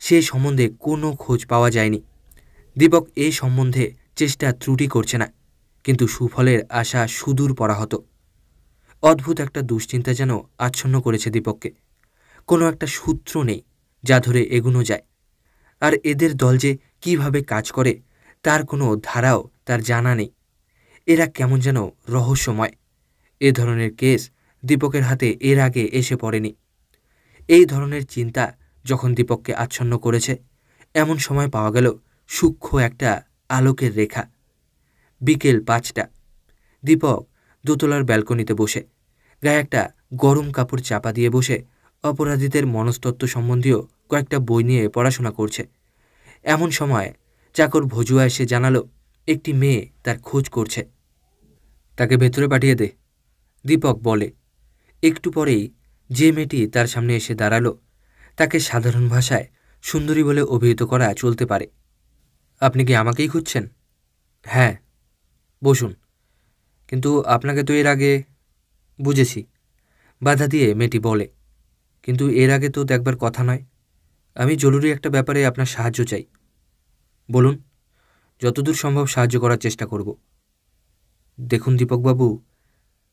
সে সম্বন্ধে কোনো খোঁজ পাওয়া যায়নি। দীপক এই সম্বন্ধে চেষ্টা ত্রুটি করছে না, কিন্তু সুফলের আশা সুদূর পরাহত। অদ্ভুত একটা দুশ্চিন্তা যেন আচ্ছন্ন করেছে দীপককে। কোনো একটা সূত্র নেই যা ধরে এগুনো যায়, আর এদের দল যে কিভাবে কাজ করে তার কোনো ধারাও তার জানা নেই। এরা কেমন যেন রহস্যময়। এ ধরনের কেস দীপকের হাতে এর আগে এসে পড়েনি। এই ধরনের চিন্তা যখন দীপককে আচ্ছন্ন করেছে, এমন সময় পাওয়া গেল সূক্ষ্ম একটা আলোকের রেখা। বিকেল 5টা। দীপক দোতলার ব্যালকনিতে বসে, গায়ে একটা গরম কাপড় চাপা দিয়ে বসে অপরাধীদের মনস্তত্ত্ব সম্বন্ধীয় কয়েকটা বই নিয়ে পড়াশোনা করছে। এমন সময় চাকর ভজুয়া এসে জানালো একটি মেয়ে তার খোঁজ করছে। তাকে ভেতরে পাঠিয়ে দে, দীপক বলে। একটু পরেই যে মেয়েটি তার সামনে এসে দাঁড়ালো, তাকে সাধারণ ভাষায় সুন্দরী বলে অভিহিত করা চলতে পারে। আপনি কি আমাকেই খুঁজছেন? হ্যাঁ। বসুন। কিন্তু আপনাকে তো এর আগে... বুঝেছি, বাধা দিয়ে মেয়েটি বলে। কিন্তু এর আগে তো দেখবার কথা নয়। আমি জরুরি একটা ব্যাপারে আপনার সাহায্য চাই। বলুন, যতদূর সম্ভব সাহায্য করার চেষ্টা করব। দেখুন দীপকবাবু,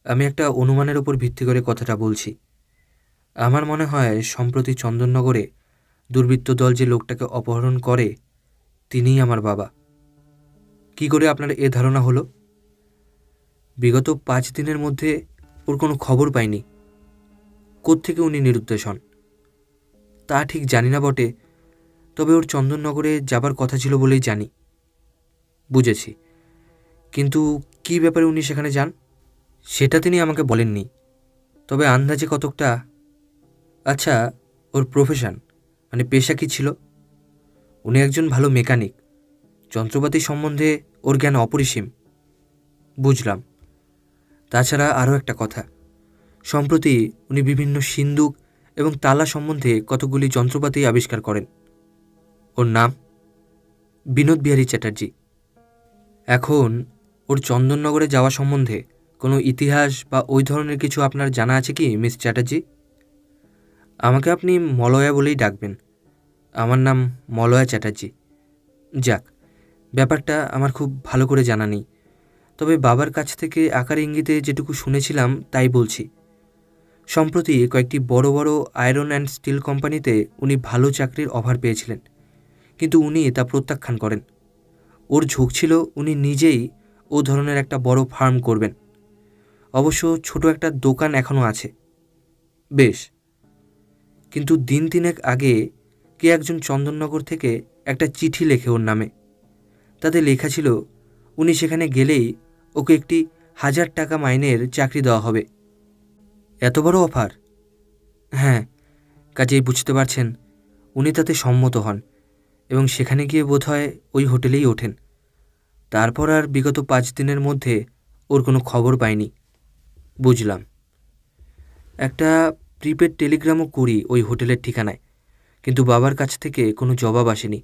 আমি একটা অনুমানের ওপর ভিত্তি করে কথাটা বলছি। আমার মনে হয় সম্প্রতি চন্দননগরে দুর্বৃত্ত দল যে লোকটাকে অপহরণ করে তিনিই আমার বাবা। কি করে আপনার এ ধারণা হলো? বিগত 5 দিনের মধ্যে ওর কোনো খবর পাইনি। কোত্থেকে উনি নিরুদ্দেশ হন তা ঠিক জানি না বটে, তবে ওর চন্দননগরে যাবার কথা ছিল বলেই জানি। বুঝেছি, কিন্তু কি ব্যাপারে উনি সেখানে যান সেটা তিনি আমাকে বলেননি, তবে আন্দাজে কতকটা। আচ্ছা, ওর প্রফেশন মানে পেশা কী ছিল? উনি একজন ভালো মেকানিক, যন্ত্রপাতি সম্বন্ধে ওর জ্ঞান অপরিসীম। বুঝলাম। তাছাড়া আরও একটা কথা, সম্প্রতি উনি বিভিন্ন সিন্দুক এবং তালা সম্বন্ধে কতগুলি যন্ত্রপাতি আবিষ্কার করেন। ওর নাম বিনোদ বিহারী চ্যাটার্জি। এখন ওর চন্দননগরে যাওয়া সম্বন্ধে কোনো ইতিহাস বা ওই ধরনের কিছু আপনার জানা আছে কি মিস চ্যাটার্জি? আমাকে আপনি মলয়া বলেই ডাকবেন। আমার নাম মলয়া চ্যাটার্জি। যাক, ব্যাপারটা আমার খুব ভালো করে জানা নেই, তবে বাবার কাছ থেকে আকার ইঙ্গিতে যেটুকু শুনেছিলাম তাই বলছি। সম্প্রতি কয়েকটি বড় বড় আয়রন অ্যান্ড স্টিল কোম্পানিতে উনি ভালো চাকরির অফার পেয়েছিলেন, কিন্তু উনি তা প্রত্যাখ্যান করেন। ওর ঝোঁক ছিল উনি নিজেই ও ধরনের একটা বড় ফার্ম করবেন। অবশ্য ছোট একটা দোকান এখনও আছে। বেশ, কিন্তু দিন তিনেক আগে কে একজন চন্দননগর থেকে একটা চিঠি লেখে ওর নামে। তাতে লেখা ছিল উনি সেখানে গেলেই ওকে একটি 1000 টাকা মাইনের চাকরি দেওয়া হবে। এত বড় অফার? হ্যাঁ, কাজেই বুঝতে পারছেন উনি তাতে সম্মত হন এবং সেখানে গিয়ে বোধহয় ওই হোটেলেই ওঠেন। তারপর আর বিগত 5 দিনের মধ্যে ওর কোনো খবর পাইনি। বুঝলাম। একটা প্রিপেড টেলিগ্রামও করি ওই হোটেলের ঠিকানায়, কিন্তু বাবার কাছ থেকে কোনো জবাব আসেনি।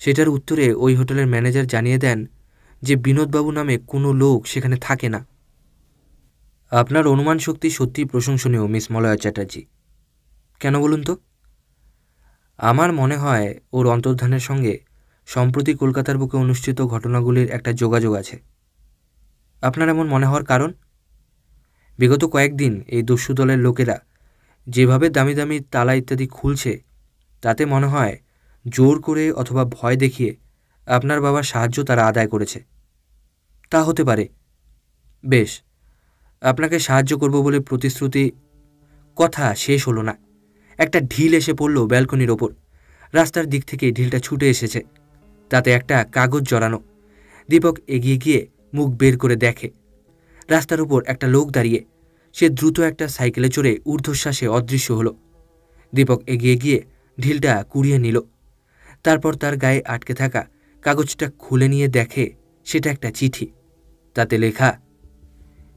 সেটার উত্তরে ওই হোটেলের ম্যানেজার জানিয়ে দেন যে বিনোদবাবু নামে কোনো লোক সেখানে থাকে না। আপনার অনুমান শক্তি সত্যিই প্রশংসনীয় মিস মলয়া চ্যাটার্জি। কেন বলুন তো? আমার মনে হয় ওর অন্তর্ধানের সঙ্গে সম্প্রতি কলকাতার বুকে অনুষ্ঠিত ঘটনাগুলির একটা যোগাযোগ আছে। আপনার এমন মনে হওয়ার কারণ? বিগত কয়েকদিন এই দস্যু দলের লোকেরা যেভাবে দামি দামি তালা ইত্যাদি খুলছে, তাতে মনে হয় জোর করে অথবা ভয় দেখিয়ে আপনার বাবার সাহায্য তারা আদায় করেছে। তা হতে পারে। বেশ, আপনাকে সাহায্য করব বলে প্রতিশ্রুতি। কথা শেষ হলো না, একটা ঢিল এসে পড়ল ব্যালকনির ওপর। রাস্তার দিক থেকে ঢিলটা ছুটে এসেছে, তাতে একটা কাগজ জড়ানো। দীপক এগিয়ে গিয়ে মুখ বের করে দেখে রাস্তার উপর একটা লোক দাঁড়িয়ে। সে দ্রুত একটা সাইকেলে চড়ে ঊর্ধ্বশ্বাসে অদৃশ্য হলো। দীপক এগিয়ে গিয়ে ঢিলটা কুড়িয়ে নিল। তারপর তার গায়ে আটকে থাকা কাগজটা খুলে নিয়ে দেখে সেটা একটা চিঠি। তাতে লেখা,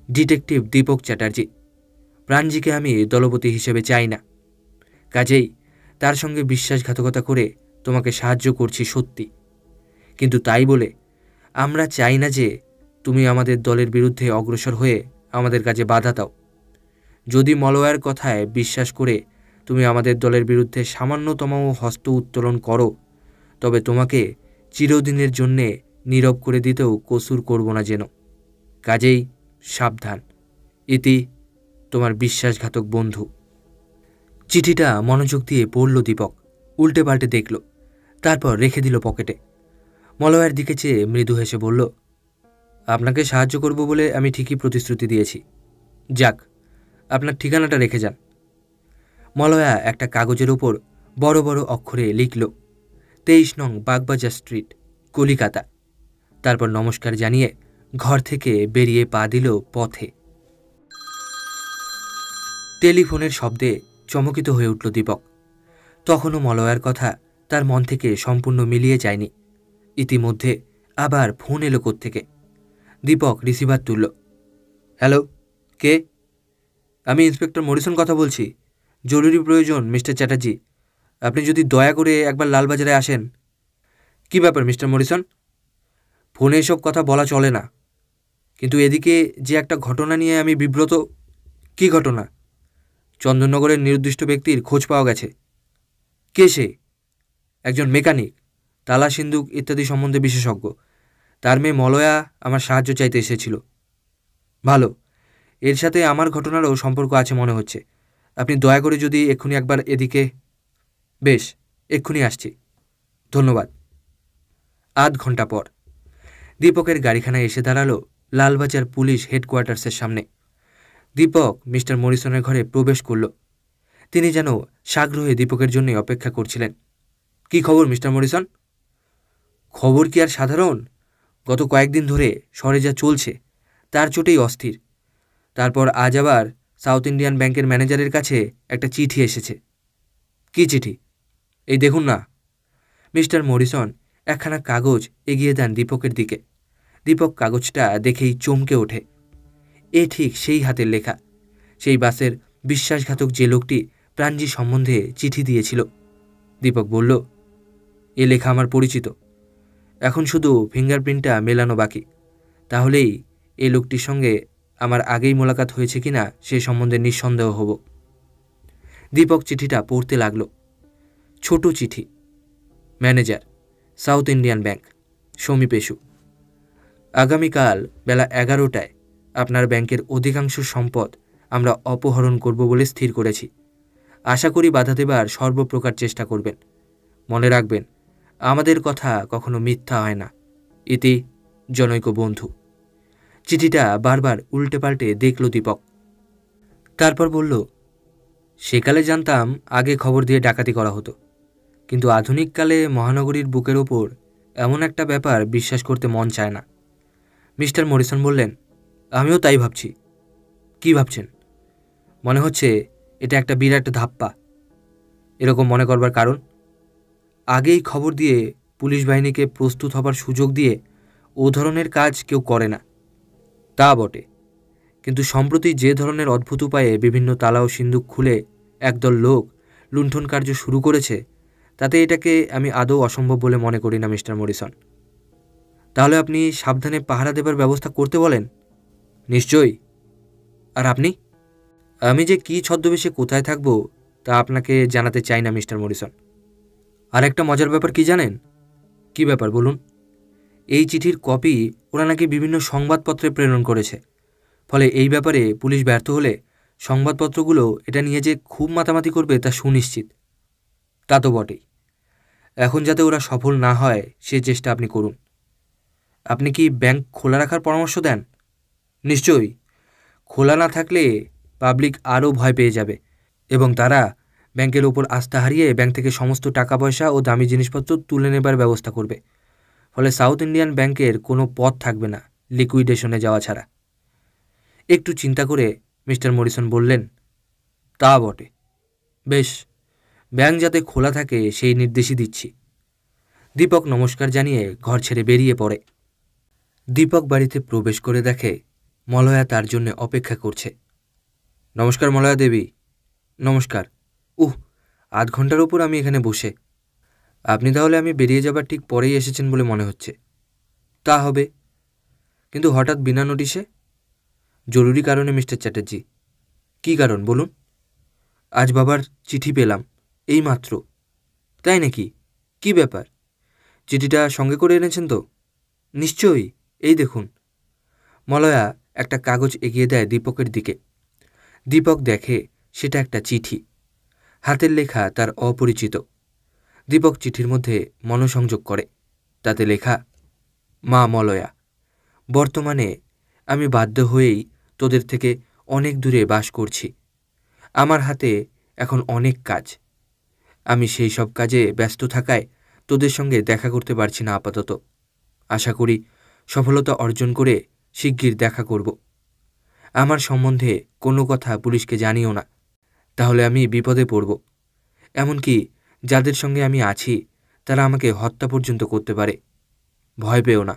ডিটেকটিভ দীপক চ্যাটার্জি, প্রাণজিকে আমি দলপতি হিসেবে চাই না, কাজেই তার সঙ্গে বিশ্বাসঘাতকতা করে তোমাকে সাহায্য করছি সত্যি, কিন্তু তাই বলে আমরা চাই না যে তুমি আমাদের দলের বিরুদ্ধে অগ্রসর হয়ে আমাদের কাজে বাধা দাও। যদি মলয়ার কথায় বিশ্বাস করে তুমি আমাদের দলের বিরুদ্ধে সামান্যতম হস্ত উত্তোলন করো, তবে তোমাকে চিরদিনের জন্যে নীরব করে দিতেও কসুর করব না যেন। কাজেই সাবধান। ইতি, তোমার বিশ্বাসঘাতক বন্ধু। চিঠিটা মনোযোগ দিয়ে পড়ল দীপক, উল্টে পাল্টে দেখল, তারপর রেখে দিল পকেটে। মলয়ার দিকে চেয়ে মৃদু হেসে বলল, আপনাকে সাহায্য করব বলে আমি ঠিকই প্রতিশ্রুতি দিয়েছি। যাক, আপনার ঠিকানাটা রেখে যান। মলয়া একটা কাগজের ওপর বড় বড় অক্ষরে লিখল, 23 নং বাগবাজার স্ট্রিট, কলিকাতা। তারপর নমস্কার জানিয়ে ঘর থেকে বেরিয়ে পা দিল পথে। টেলিফোনের শব্দে চমকিত হয়ে উঠল দীপক। তখনও মলয়ার কথা তার মন থেকে সম্পূর্ণ মিলিয়ে যায়নি। ইতিমধ্যে আবার ফোন এলো কোত্থেকে। দীপক রিসিভার তুলল। হ্যালো, কে? আমি ইন্সপেক্টর মরিসন কথা বলছি। জরুরি প্রয়োজন মিস্টার চ্যাটার্জি, আপনি যদি দয়া করে একবার লালবাজারে আসেন। কি ব্যাপার মিস্টার মরিসন? ফোনে এসব কথা বলা চলে না, কিন্তু এদিকে যে একটা ঘটনা নিয়ে আমি বিব্রত। কি ঘটনা? চন্দননগরের নির্দিষ্ট ব্যক্তির খোঁজ পাওয়া গেছে। কে সে? একজন মেকানিক, তালা সিন্দুক ইত্যাদি সম্বন্ধে বিশেষজ্ঞ। তার মেয়ে মলয়া আমার সাহায্য চাইতে এসেছিল। ভালো, এর সাথে আমার ঘটনারও সম্পর্ক আছে মনে হচ্ছে। আপনি দয়া করে যদি এক্ষুনি একবার এদিকে। বেশ, এক্ষুনি আসছি, ধন্যবাদ। আধ ঘন্টা পর দীপকের গাড়িখানায় এসে দাঁড়ালো লালবাজার পুলিশ হেডকোয়ার্টার্সের সামনে। দীপক মিস্টার মরিসনের ঘরে প্রবেশ করল। তিনি যেন সাগ্রহে দীপকের জন্যই অপেক্ষা করছিলেন। কি খবর মিস্টার মরিসন? খবর কি আর সাধারণ? গত কয়েকদিন ধরে শহরে যা চলছে তার চোটেই অস্থির। তারপর আজ আবার সাউথ ইন্ডিয়ান ব্যাংকের ম্যানেজারের কাছে একটা চিঠি এসেছে। কি চিঠি? এই দেখুন না। মিস্টার মরিসন একখানা কাগজ এগিয়ে দেন দীপকের দিকে। দীপক কাগজটা দেখেই চমকে ওঠে। এ ঠিক সেই হাতের লেখা, সেই বাসের বিশ্বাসঘাতক যে লোকটি প্রাণজি সম্বন্ধে চিঠি দিয়েছিল। দীপক বলল, এ লেখা আমার পরিচিত। এখন শুধু ফিঙ্গারপ্রিন্টটা মেলানো বাকি। তাহলেই এই লোকটির সঙ্গে আমার আগেই মোলাকাত হয়েছে কিনা সে সম্বন্ধে নিঃসন্দেহ হব। দীপক চিঠিটা পড়তে লাগল। ছোট চিঠি। ম্যানেজার, সাউথ ইন্ডিয়ান ব্যাংক, সমী পেশু। আগামীকাল বেলা 11টায় আপনার ব্যাংকের অধিকাংশ সম্পদ আমরা অপহরণ করব বলে স্থির করেছি। আশা করি বাধা দেবার সর্বপ্রকার চেষ্টা করবেন। মনে রাখবেন, আমাদের কথা কখনো মিথ্যা হয় না। ইতি জনৈক বন্ধু। চিঠিটা বারবার উল্টে পাল্টে দেখল দীপক। তারপর বলল, সেকালে জানতাম আগে খবর দিয়ে ডাকাতি করা হতো, কিন্তু আধুনিককালে মহানগরীর বুকের ওপর এমন একটা ব্যাপার বিশ্বাস করতে মন চায় না। মিস্টার মরিসন বললেন, আমিও তাই ভাবছি। কি ভাবছেন? মনে হচ্ছে এটা একটা বিরাট ধাপ্পা। এরকম মনে করবার কারণ? আগেই খবর দিয়ে পুলিশ বাহিনীকে প্রস্তুত হবার সুযোগ দিয়ে ও ধরনের কাজ কেউ করে না। তা বটে, কিন্তু সম্প্রতি যে ধরনের অদ্ভুত উপায়ে বিভিন্ন তালা ও সিন্দুক খুলে একদল লোক লুণ্ঠন কার্য শুরু করেছে, তাতে এটাকে আমি আদৌ অসম্ভব বলে মনে করি না মিস্টার মরিসন। তাহলে আপনি সাবধানে পাহারা দেবার ব্যবস্থা করতে বলেন? নিশ্চয়ই। আর আপনি? আমি যে কী ছদ্মবেশে কোথায় থাকব তা আপনাকে জানাতে চাই না মিস্টার মরিসন। আর একটা মজার ব্যাপার কি জানেন? কি ব্যাপার বলুন? এই চিঠির কপি ওরা নাকি বিভিন্ন সংবাদপত্রে প্রেরণ করেছে। ফলে এই ব্যাপারে পুলিশ ব্যর্থ হলে সংবাদপত্রগুলো এটা নিয়ে যে খুব মাতামাতি করবে তা সুনিশ্চিত। তা তো বটেই। এখন যাতে ওরা সফল না হয় সে চেষ্টা আপনি করুন। আপনি কি ব্যাংক খোলা রাখার পরামর্শ দেন? নিশ্চয়ই। খোলা না থাকলে পাবলিক আরও ভয় পেয়ে যাবে এবং তারা ব্যাংকের ওপর আস্থা হারিয়ে ব্যাংক থেকে সমস্ত টাকা পয়সা ও দামি জিনিসপত্র তুলে নেবার ব্যবস্থা করবে। ফলে সাউথ ইন্ডিয়ান ব্যাংকের কোনো পথ থাকবে না লিকুইডেশনে যাওয়া ছাড়া। একটু চিন্তা করে মিস্টার মরিসন বললেন, তা বটে। বেশ, ব্যাংক যাতে খোলা থাকে সেই নির্দেশই দিচ্ছি। দীপক নমস্কার জানিয়ে ঘর ছেড়ে বেরিয়ে পড়ে। দীপক বাড়িতে প্রবেশ করে দেখে মলয়া তার জন্য অপেক্ষা করছে। নমস্কার মলয়া দেবী। নমস্কার। আধ ঘন্টার ওপর আমি এখানে বসে। আপনি তাহলে আমি বেরিয়ে যাবার ঠিক পরেই এসেছেন বলে মনে হচ্ছে। তা হবে, কিন্তু হঠাৎ বিনা নোটিশে? জরুরি কারণে মিস্টার চ্যাটার্জি। কী কারণ বলুন? আজ বাবার চিঠি পেলাম, এই মাত্র। তাই নাকি? কি ব্যাপার? চিঠিটা সঙ্গে করে এনেছেন তো? নিশ্চয়ই, এই দেখুন। মলয়া একটা কাগজ এগিয়ে দেয় দীপকের দিকে। দীপক দেখে সেটা একটা চিঠি। হাতের লেখা তার অপরিচিত। দীপক চিঠির মধ্যে মনোসংযোগ করে। তাতে লেখা, মা মলয়া, বর্তমানে আমি বাধ্য হয়েই তোদের থেকে অনেক দূরে বাস করছি। আমার হাতে এখন অনেক কাজ। আমি সেই সব কাজে ব্যস্ত থাকায় তোদের সঙ্গে দেখা করতে পারছি না আপাতত। আশা করি সফলতা অর্জন করে শিগগির দেখা করব। আমার সম্বন্ধে কোনো কথা পুলিশকে জানিও না, তাহলে আমি বিপদে পড়ব। এমনকি যাদের সঙ্গে আমি আছি তারা আমাকে হত্যা পর্যন্ত করতে পারে। ভয় পেও না,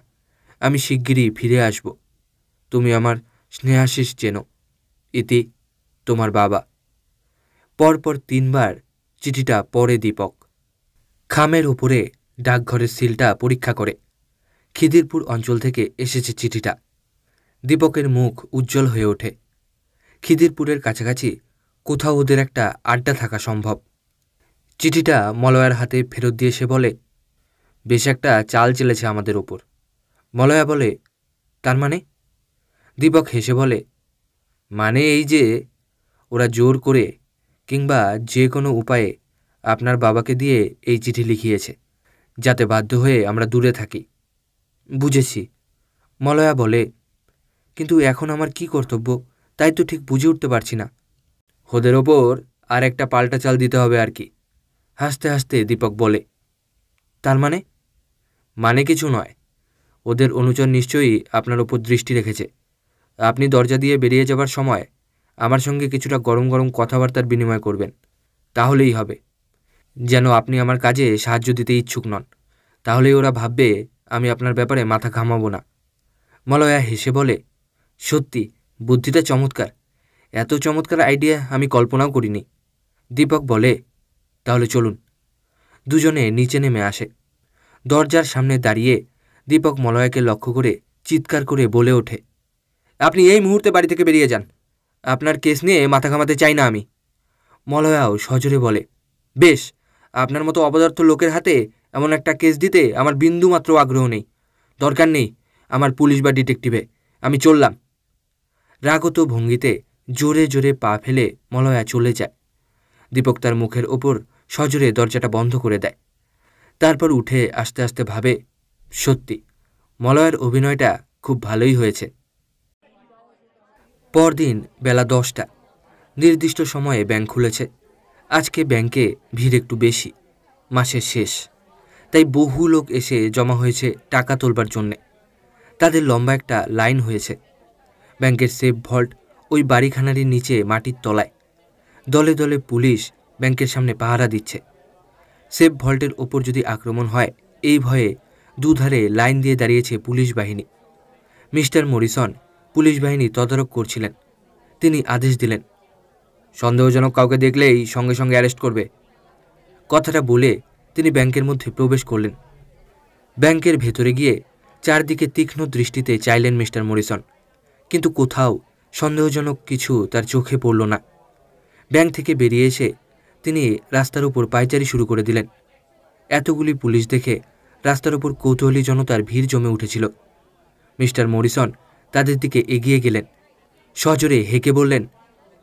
আমি শিগগিরই ফিরে আসব। তুমি আমার স্নেহাশিস চেনো। ইতি তোমার বাবা। পরপর 3 বার চিঠিটা পড়ে দীপক। খামের উপরে ডাকঘরের সিলটা পরীক্ষা করে। খিদিরপুর অঞ্চল থেকে এসেছে চিঠিটা। দীপকের মুখ উজ্জ্বল হয়ে ওঠে। খিদিরপুরের কাছাকাছি কোথাও ওদের একটা আড্ডা থাকা সম্ভব। চিঠিটা মলয়ার হাতে ফেরত দিয়ে সে বলে, বেশ একটা চাল চেলেছে আমাদের ওপর। মলয়া বলে, তার মানে? দীপক হেসে বলে, মানে এই যে ওরা জোর করে কিংবা যে কোনো উপায়ে আপনার বাবাকে দিয়ে এই চিঠি লিখিয়েছে, যাতে বাধ্য হয়ে আমরা দূরে থাকি। বুঝেছি, মলয়া বলে। কিন্তু এখন আমার কি কর্তব্য তাই তো ঠিক বুঝে উঠতে পারছি না। ওদের ওপর আর একটা পাল্টা চাল দিতে হবে আর কি, হাসতে হাসতে দীপক বলে। তার মানে কিছু নয়, ওদের অনুচর নিশ্চয়ই আপনার ওপর দৃষ্টি রেখেছে। আপনি দরজা দিয়ে বেরিয়ে যাবার সময় আমার সঙ্গে কিছুটা গরম গরম কথাবার্তার বিনিময় করবেন, তাহলেই হবে। যেন আপনি আমার কাজে সাহায্য দিতে ইচ্ছুক নন, তাহলেই ওরা ভাববে আমি আপনার ব্যাপারে মাথা ঘামাবো না। মলয়া হেসে বলে, সত্যি বুদ্ধিটা চমৎকার, এত চমৎকার আইডিয়া আমি কল্পনাও করিনি। দীপক বলে, তাহলে চলুন। দুজনে নিচে নেমে আসে। দরজার সামনে দাঁড়িয়ে দীপক মলয়াকে লক্ষ্য করে চিৎকার করে বলে ওঠে, আপনি এই মুহূর্তে বাড়ি থেকে বেরিয়ে যান, আপনার কেস নিয়ে মাথা ঘামাতে চাই না আমি। মলয়াও সজোরে বলে, বেশ, আপনার মতো অপদার্থ লোকের হাতে এমন একটা কেস দিতে আমার বিন্দুমাত্র আগ্রহ নেই। দরকার নেই আমার পুলিশ বা ডিটেকটিভে, আমি চললাম। রাগত ভঙ্গিতে জোরে জোরে পা ফেলে মলয়া চলে যায়। দীপক তার মুখের ওপর সজোরে দরজাটা বন্ধ করে দেয়। তারপর উঠে আস্তে আস্তে ভাবে, সত্যি মলয়ার অভিনয়টা খুব ভালোই হয়েছে। পরদিন বেলা 10টা, নির্দিষ্ট সময়ে ব্যাংক খুলেছে। আজকে ব্যাংকে ভিড় একটু বেশি, মাসের শেষ, তাই বহু লোক এসে জমা হয়েছে টাকা তোলবার জন্যে। তাদের লম্বা একটা লাইন হয়েছে। ব্যাংকের সেফ ভল্ট ওই বাড়িখানারই নিচে মাটির তলায়। দলে দলে পুলিশ ব্যাংকের সামনে পাহারা দিচ্ছে। সেফ ভল্টের ওপর যদি আক্রমণ হয় এই ভয়ে দুধারে লাইন দিয়ে দাঁড়িয়েছে পুলিশ বাহিনী। মিস্টার মরিসন পুলিশ বাহিনী তদারক করছিলেন। তিনি আদেশ দিলেন, সন্দেহজনক কাউকে দেখলেই সঙ্গে সঙ্গে অ্যারেস্ট করবে। কথাটা বলে তিনি ব্যাংকের মধ্যে প্রবেশ করলেন। ব্যাংকের ভেতরে গিয়ে চারদিকে তীক্ষ্ণ দৃষ্টিতে চাইলেন মিস্টার মরিসন, কিন্তু কোথাও সন্দেহজনক কিছু তার চোখে পড়ল না। ব্যাংক থেকে বেরিয়ে এসে তিনি রাস্তার উপর পায়চারি শুরু করে দিলেন। এতগুলি পুলিশ দেখে রাস্তার উপর কৌতূহলী জনতার ভিড় জমে উঠেছিল। মিস্টার মরিসন তাদের দিকে এগিয়ে গেলেন। সজোরে হেঁকে বললেন,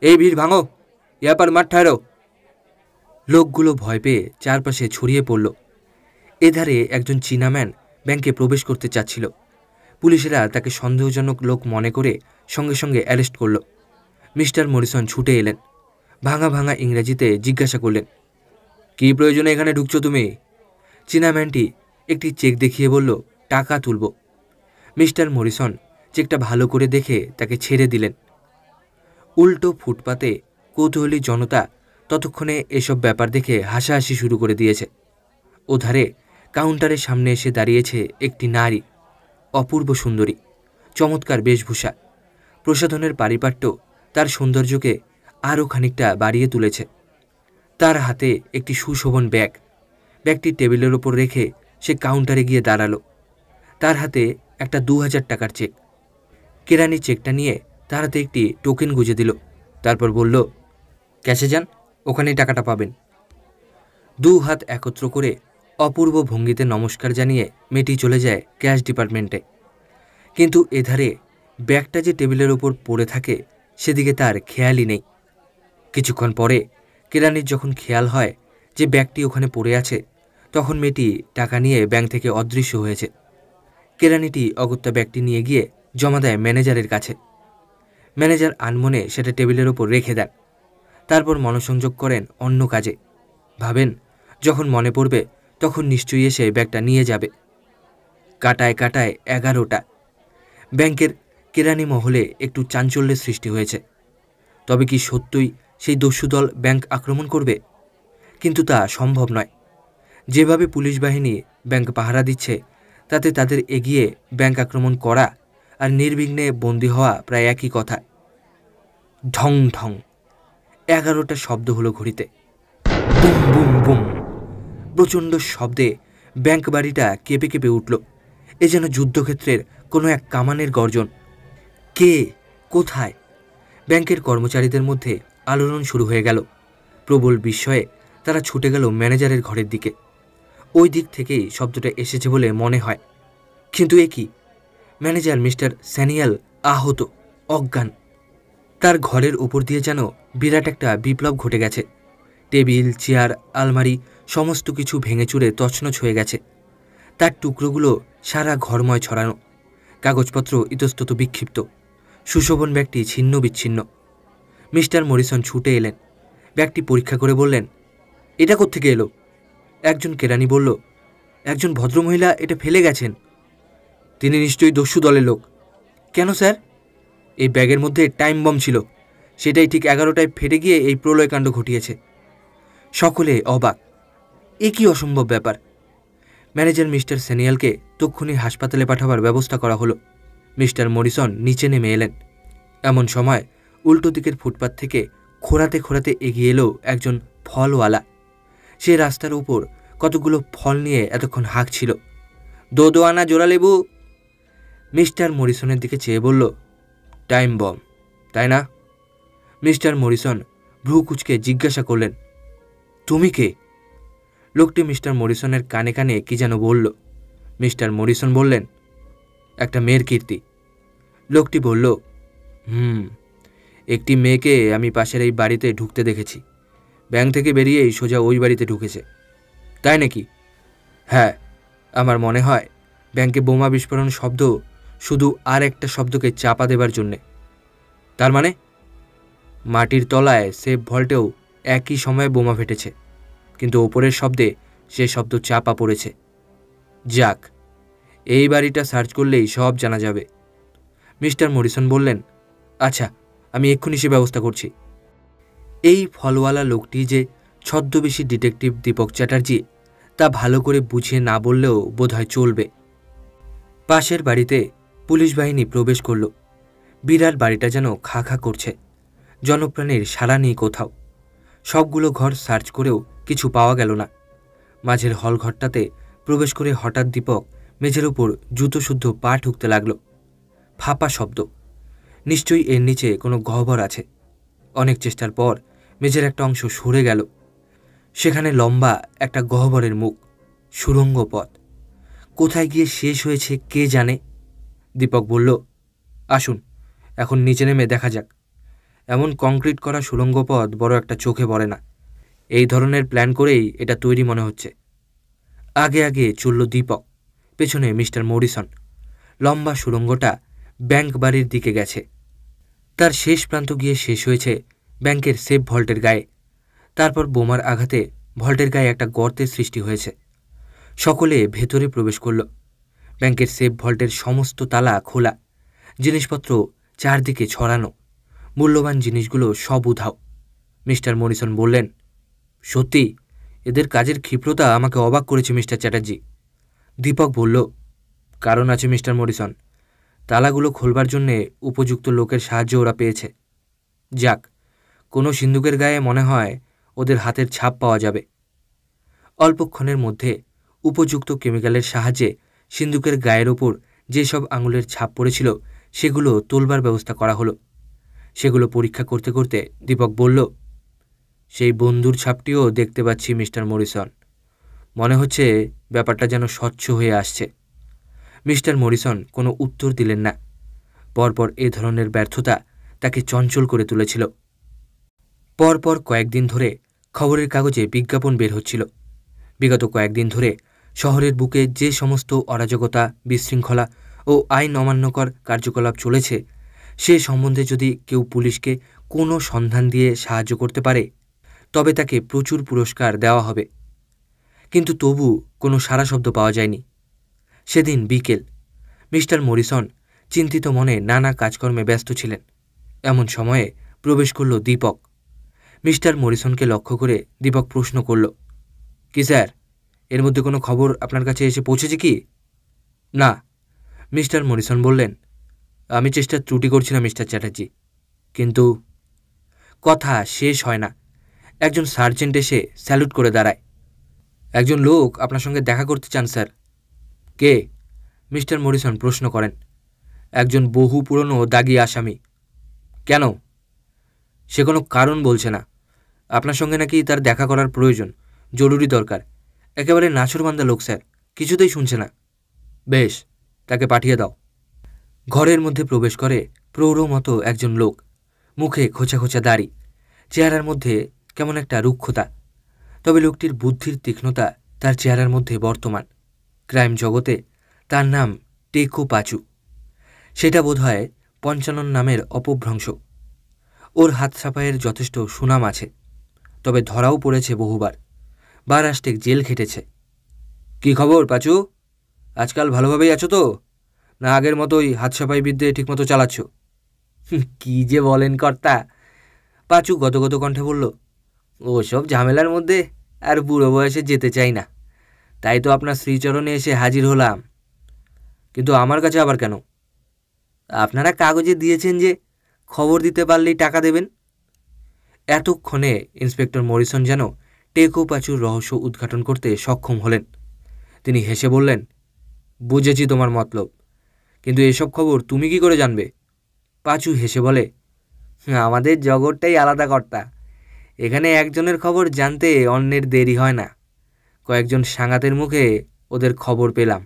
এই ভিড় ভাঙো, ইয়াপার মাঠ ঠায়রো। লোকগুলো ভয় পেয়ে চারপাশে ছড়িয়ে পড়ল। এধারে একজন চীনাম্যান ব্যাংকে প্রবেশ করতে চাচ্ছিল। পুলিশেরা তাকে সন্দেহজনক লোক মনে করে সঙ্গে সঙ্গে অ্যারেস্ট করল। মিস্টার মরিসন ছুটে এলেন। ভাঙা ভাঙা ইংরেজিতে জিজ্ঞাসা করলেন, কী প্রয়োজনে এখানে ঢুকছো তুমি? চীনাম্যানটি একটি চেক দেখিয়ে বলল, টাকা তুলব। মিস্টার মরিসন চেকটা ভালো করে দেখে তাকে ছেড়ে দিলেন। উল্টো ফুটপাতে কৌতূহলী জনতা ততক্ষণে এসব ব্যাপার দেখে হাসাহাসি শুরু করে দিয়েছে। ওধারে কাউন্টারের সামনে এসে দাঁড়িয়েছে একটি নারী, অপূর্ব সুন্দরী, চমৎকার বেশভূষা। প্রসাধনের পারিপাট্য তার সৌন্দর্যকে আরও খানিকটা বাড়িয়ে তুলেছে। তার হাতে একটি সুশোভন ব্যাগ। ব্যাগটি টেবিলের ওপর রেখে সে কাউন্টারে গিয়ে দাঁড়ালো। তার হাতে একটা 2000 টাকার চেক। কেরানি চেকটা নিয়ে তার হাতে একটি টোকেন গুঁজে দিল। তারপর বলল, ক্যাশে যান, ওখানেই টাকাটা পাবেন। 2 হাত একত্র করে অপূর্ব ভঙ্গিতে নমস্কার জানিয়ে মেয়েটি চলে যায় ক্যাশ ডিপার্টমেন্টে। কিন্তু এধারে ব্যাগটা যে টেবিলের ওপর পড়ে থাকে সেদিকে তার খেয়ালই নেই। কিছুক্ষণ পরে কেরানির যখন খেয়াল হয় যে ব্যাগটি ওখানে পড়ে আছে, তখন মেয়েটি টাকা নিয়ে ব্যাংক থেকে অদৃশ্য হয়েছে। কেরানিটি অগত্যা ব্যাগটি নিয়ে গিয়ে জমা দেয় ম্যানেজারের কাছে। ম্যানেজার আনমনে সেটা টেবিলের ওপর রেখে দেন। তারপর মনোসংযোগ করেন অন্য কাজে। ভাবেন, যখন মনে পড়বে তখন নিশ্চয়ই এসে ব্যাগটা নিয়ে যাবে। কাটায় কাটায় 11টা। ব্যাংকের কেরানি মহলে একটু চাঞ্চল্যের সৃষ্টি হয়েছে। তবে কি সত্যই সেই দস্যুদল ব্যাংক আক্রমণ করবে? কিন্তু তা সম্ভব নয়। যেভাবে পুলিশ বাহিনী ব্যাংক পাহারা দিচ্ছে তাতে তাদের এগিয়ে ব্যাংক আক্রমণ করা আর নির্বিঘ্নে বন্দী হওয়া প্রায় একই কথা। ঢং ঢং 11টা শব্দ হলো ঘড়িতে। Boom boom boom. প্রচণ্ড শব্দে ব্যাংক বাড়িটা কেঁপে কেঁপে উঠল। এ যেন যুদ্ধক্ষেত্রের কোনো এক কামানের গর্জন। কে, কোথায়? ব্যাংকের কর্মচারীদের মধ্যে আলোড়ন শুরু হয়ে গেল। প্রবল বিস্ময়ে তারা ছুটে গেল ম্যানেজারের ঘরের দিকে। ওই দিক থেকেই শব্দটা এসেছে বলে মনে হয়। কিন্তু এ কি? ম্যানেজার মিস্টার স্যানিয়াল আহত, অজ্ঞান। তার ঘরের উপর দিয়ে যেন বিরাট একটা বিপ্লব ঘটে গেছে। টেবিল, চেয়ার, আলমারি সমস্ত কিছু ভেঙে চুরে তছনছ হয়ে গেছে। তার টুকরোগুলো সারা ঘরময় ছড়ানো, কাগজপত্র ইতস্তত বিক্ষিপ্ত, সুশোভন ব্যাগটি ছিন্ন বিচ্ছিন্ন। মিস্টার মরিসন ছুটে এলেন, ব্যাগটি পরীক্ষা করে বললেন, এটা কোত্থেকে এলো? একজন কেরানি বলল, একজন ভদ্রমহিলা এটা ফেলে গেছেন। তিনি নিশ্চয়ই দস্যু দলের লোক। কেন স্যার? এই ব্যাগের মধ্যে টাইম বম ছিল, সেটাই ঠিক 11টায় ফেটে গিয়ে এই প্রলয়কাণ্ড ঘটিয়েছে। সকলে অবাক, এ কি অসম্ভব ব্যাপার। ম্যানেজার মিস্টার স্যানিয়ালকে তক্ষুনি হাসপাতালে পাঠাবার ব্যবস্থা করা হলো। মিস্টার মরিসন নিচে নেমে এলেন। এমন সময় উল্টো দিকের ফুটপাত থেকে খোঁড়াতে খোঁড়াতে এগিয়ে এলো একজন ফলওয়ালা। সে রাস্তার উপর কতগুলো ফল নিয়ে এতক্ষণ হাঁকছিল। দো আনা জোড়া লেবু। মিস্টার মরিসনের দিকে চেয়ে বলল, টাইম বম, তাই না? মিস্টার মরিসন ভ্রু কুঁচকে জিজ্ঞাসা করলেন, তুমি কে? লোকটি মিস্টার মরিসনের কানে কানে কি যেন বলল। মিস্টার মরিসন বললেন, একটা মেয়ের কীর্তি। লোকটি বলল, একটি মেয়েকে আমি পাশের এই বাড়িতে ঢুকতে দেখেছি। ব্যাংক থেকে বেরিয়েই সোজা ওই বাড়িতে ঢুকেছে। তাই নাকি? হ্যাঁ, আমার মনে হয় ব্যাংকে বোমা বিস্ফোরণ শব্দ শুধু আর একটা শব্দকে চাপা দেবার জন্যে। তার মানে মাটির তলায় সেফ ভল্টেও একই সময়ে বোমা ফেটেছে, কিন্তু ওপরের শব্দে সে শব্দ চাপা পড়েছে। যাক, এই বাড়িটা সার্চ করলেই সব জানা যাবে। মিস্টার মরিসন বললেন, আচ্ছা, আমি এক্ষুনি সে ব্যবস্থা করছি। এই ফলওয়ালা লোকটি যে ছদ্মবেশী ডিটেকটিভ দীপক চ্যাটার্জি তা ভালো করে বুঝিয়ে না বললেও বোধহয় চলবে। পাশের বাড়িতে পুলিশ বাহিনী প্রবেশ করল। বিরাট বাড়িটা যেন খা খা করছে, জনপ্রাণীর সাড়া নেই কোথাও। সবগুলো ঘর সার্চ করেও কিছু পাওয়া গেল না। মাঝের হলঘরটাতে প্রবেশ করে হঠাৎ দীপক মেঝের উপর জুতোশুদ্ধ পা ঠুকতে লাগল। ফাঁপা শব্দ, নিশ্চয়ই এর নিচে কোনো গহ্বর আছে। অনেক চেষ্টার পর মেঝের একটা অংশ সরে গেল। সেখানে লম্বা একটা গহ্বরের মুখ, সুড়ঙ্গ পথ। কোথায় গিয়ে শেষ হয়েছে কে জানে। দীপক বলল, আসুন, এখন নিচে নেমে দেখা যাক। এমন কংক্রিট করা সুড়ঙ্গ পথ বড় একটা চোখে পড়ে না। এই ধরনের প্ল্যান করেই এটা তৈরি মনে হচ্ছে। আগে আগে চলল দীপক, পেছনে মিস্টার মরিসন। লম্বা সুড়ঙ্গটা ব্যাংক বাড়ির দিকে গেছে। তার শেষ প্রান্ত গিয়ে শেষ হয়েছে ব্যাংকের সেফ ভল্টের গায়ে। তারপর বোমার আঘাতে ভল্টের গায়ে একটা গর্তের সৃষ্টি হয়েছে। সকলে ভেতরে প্রবেশ করল। ব্যাংকের সেফ ভল্টের সমস্ত তালা খোলা, জিনিসপত্র চারদিকে ছড়ানো, মূল্যবান জিনিসগুলো সব উধাও। মিস্টার মরিসন বললেন, সত্যি এদের কাজের ক্ষিপ্রতা আমাকে অবাক করেছে মিস্টার চ্যাটার্জি। দীপক বলল, কারণ আছে মিস্টার মরিসন, তালাগুলো খোলবার জন্যে উপযুক্ত লোকের সাহায্য ওরা পেয়েছে। যাক, কোনো সিন্দুকের গায়ে মনে হয় ওদের হাতের ছাপ পাওয়া যাবে। অল্পক্ষণের মধ্যে উপযুক্ত কেমিক্যালের সাহায্যে সিন্দুকের গায়ের ওপর যেসব আঙুলের ছাপ পড়েছিল সেগুলো তোলবার ব্যবস্থা করা হলো। সেগুলো পরীক্ষা করতে করতে দীপক বলল, সেই বন্ধুর ছাপটিও দেখতে পাচ্ছি মিস্টার মরিসন। মনে হচ্ছে ব্যাপারটা যেন স্বচ্ছ হয়ে আসছে। মিস্টার মরিসন কোনো উত্তর দিলেন না। পরপর এ ধরনের ব্যর্থতা তাকে চঞ্চল করে তুলেছিল। পরপর কয়েকদিন ধরে খবরের কাগজে বিজ্ঞাপন বের হচ্ছিল। বিগত কয়েকদিন ধরে শহরের বুকে যে সমস্ত অরাজকতা, বিশৃঙ্খলা ও আইন অমান্যকর কার্যকলাপ চলেছে সে সম্বন্ধে যদি কেউ পুলিশকে কোনো সন্ধান দিয়ে সাহায্য করতে পারে তবে তাকে প্রচুর পুরস্কার দেওয়া হবে। কিন্তু তবু কোনো সাড়া শব্দ পাওয়া যায়নি। সেদিন বিকেল। মিস্টার মরিসন চিন্তিত মনে নানা কাজকর্মে ব্যস্ত ছিলেন। এমন সময়ে প্রবেশ করল দীপক। মিস্টার মরিসনকে লক্ষ্য করে দীপক প্রশ্ন করল, কি স্যার, এর মধ্যে কোনো খবর আপনার কাছে এসে পৌঁছেছে কি? না, মিস্টার মরিসন বললেন, আমি চেষ্টার ত্রুটি করছি না মিস্টার চ্যাটার্জি, কিন্তু কথা শেষ হয় না। একজন সার্জেন্ট এসে স্যালুট করে দাঁড়ায়। একজন লোক আপনার সঙ্গে দেখা করতে চান স্যার। কে? মিস্টার মরিসন প্রশ্ন করেন। একজন বহু পুরনো দাগি আসামি। কেন? সে কোনো কারণ বলছে না। আপনার সঙ্গে নাকি তার দেখা করার প্রয়োজন, জরুরি দরকার। একেবারে নাছোড়বান্দা লোক স্যার, কিছুতেই শুনছে না। বেশ, তাকে পাঠিয়ে দাও। ঘরের মধ্যে প্রবেশ করে প্রৌঢ় মতো একজন লোক, মুখে খোঁচা খোঁচা দাড়ি, চেহারার মধ্যে কেমন একটা রুক্ষতা। তবে লোকটির বুদ্ধির তীক্ষ্ণতা তার চেহারার মধ্যে বর্তমান। ক্রাইম জগতে তার নাম টেকো পাচু। সেটা বোধহয় পঞ্চানন নামের অপভ্রংশ। ওর হাত ছাপাইয়ের যথেষ্ট সুনাম আছে, তবে ধরাও পড়েছে বহুবার, বারাষ্টেক জেল খেটেছে। কি খবর পাচু? আজকাল ভালোভাবেই আছো তো, না আগের মতোই হাত ছাপাই বিদ্যে ঠিকমতো চালাচ্ছ? কি যে বলেন কর্তা, পাচু গদগদ কণ্ঠে বলল। ওসব ঝামেলার মধ্যে আর বুড়ো বয়সে যেতে চাই না, তাই তো আপনার শ্রীচরণে এসে হাজির হলাম। কিন্তু আমার কাছে আবার কেন? আপনারা কাগজে দিয়েছেন যে খবর দিতে পারলেই টাকা দেবেন। এতক্ষণে ইন্সপেক্টর মরিসন যেন টেকো পাচুর রহস্য উদ্ঘাটন করতে সক্ষম হলেন। তিনি হেসে বললেন, বুঝেছি তোমার মতলব, কিন্তু এসব খবর তুমি কি করে জানবে? পাচু হেসে বলে, আমাদের জগৎটাই আলাদা কর্তা। এখানে একজনের খবর জানতে অন্যের দেরি হয় না। কয়েকজন সাঙ্গাতের মুখে ওদের খবর পেলাম।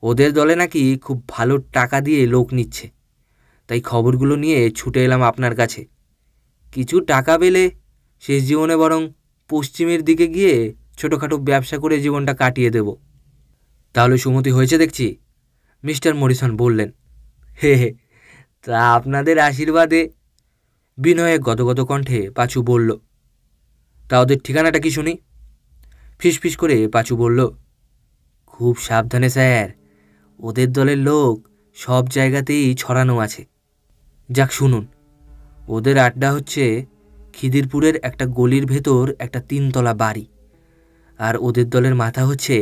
ওদের দলে নাকি খুব ভালো টাকা দিয়ে লোক নিচ্ছে, তাই খবরগুলো নিয়ে ছুটে এলাম আপনার কাছে। কিছু টাকা পেলে শেষ জীবনে বরং পশ্চিমের দিকে গিয়ে ছোটোখাটো ব্যবসা করে জীবনটা কাটিয়ে দেব। তাহলে সুমতি হয়েছে দেখছি, মিস্টার মরিসন বললেন। হে হে, তা আপনাদের আশীর্বাদে, বিনয়ে গদগদ কণ্ঠে পাচু বলল। তা ওদের ঠিকানাটা কি শুনি? ফিসফিস করে পাচু বলল, খুব সাবধানে স্যার, ওদের দলের লোক সব জায়গাতেই ছড়ানো আছে। যাক শুনুন, ওদের আড্ডা হচ্ছে খিদিরপুরের একটা গলির ভেতর একটা 3 তলা বাড়ি, আর ওদের দলের মাথা হচ্ছে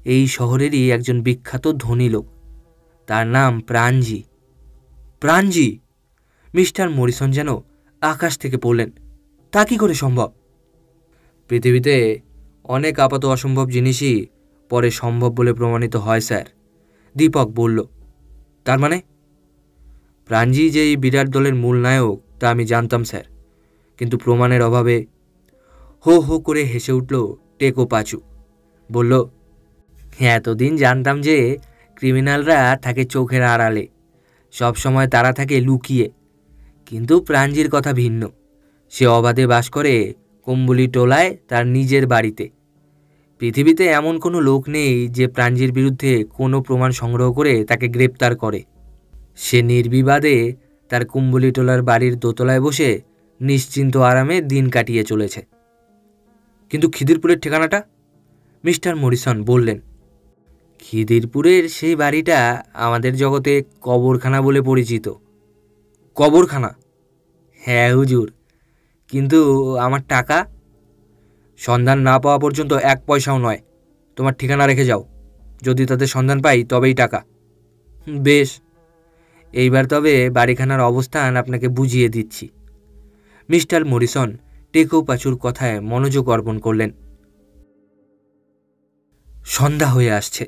এই শহরেরই একজন বিখ্যাত ধনী লোক, তার নাম প্রাণজি। প্রাণজি? মিস্টার মরিসন যেন আকাশ থেকে পড়লেন। তা কি করে সম্ভব? পৃথিবীতে অনেক আপাত অসম্ভব জিনিসই পরে সম্ভব বলে প্রমাণিত হয় স্যার, দীপক বলল। তার মানে? প্রাণজি যে এই বিরাট দলের মূল নায়ক তা আমি জানতাম স্যার, কিন্তু প্রমাণের অভাবে। হো হো করে হেসে উঠল টেকো পাচু। বলল, এতদিন জানতাম যে ক্রিমিনালরা থাকে চোখের আড়ালে, সব সময় তারা থাকে লুকিয়ে, কিন্তু প্রাণজির কথা ভিন্ন। সে অবাধে বাস করে কম্বলি টোলায় তার নিজের বাড়িতে। পৃথিবীতে এমন কোনো লোক নেই যে প্রাণজির বিরুদ্ধে কোনো প্রমাণ সংগ্রহ করে তাকে গ্রেপ্তার করে। সে নির্বিবাদে তার কুম্বলিটোলার বাড়ির দোতলায় বসে নিশ্চিন্ত আরামে দিন কাটিয়ে চলেছে। কিন্তু খিদিরপুরের ঠিকানাটা? মিস্টার মরিসন বললেন। খিদিরপুরের সেই বাড়িটা আমাদের জগতে কবরখানা বলে পরিচিত। কবরখানা? হ্যাঁ হুজুর, কিন্তু আমার টাকা? সন্ধান না পাওয়া পর্যন্ত 1 পয়সাও নয়। তোমার ঠিকানা রেখে যাও, যদি তাদের সন্ধান পাই তবেই টাকা। বেশ, এইবার তবে বাড়িখানার অবস্থান আপনাকে বুঝিয়ে দিচ্ছি। মিস্টার মরিসন টেকো পাচুর কথায় মনোযোগ অর্পণ করলেন। সন্ধ্যা হয়ে আসছে,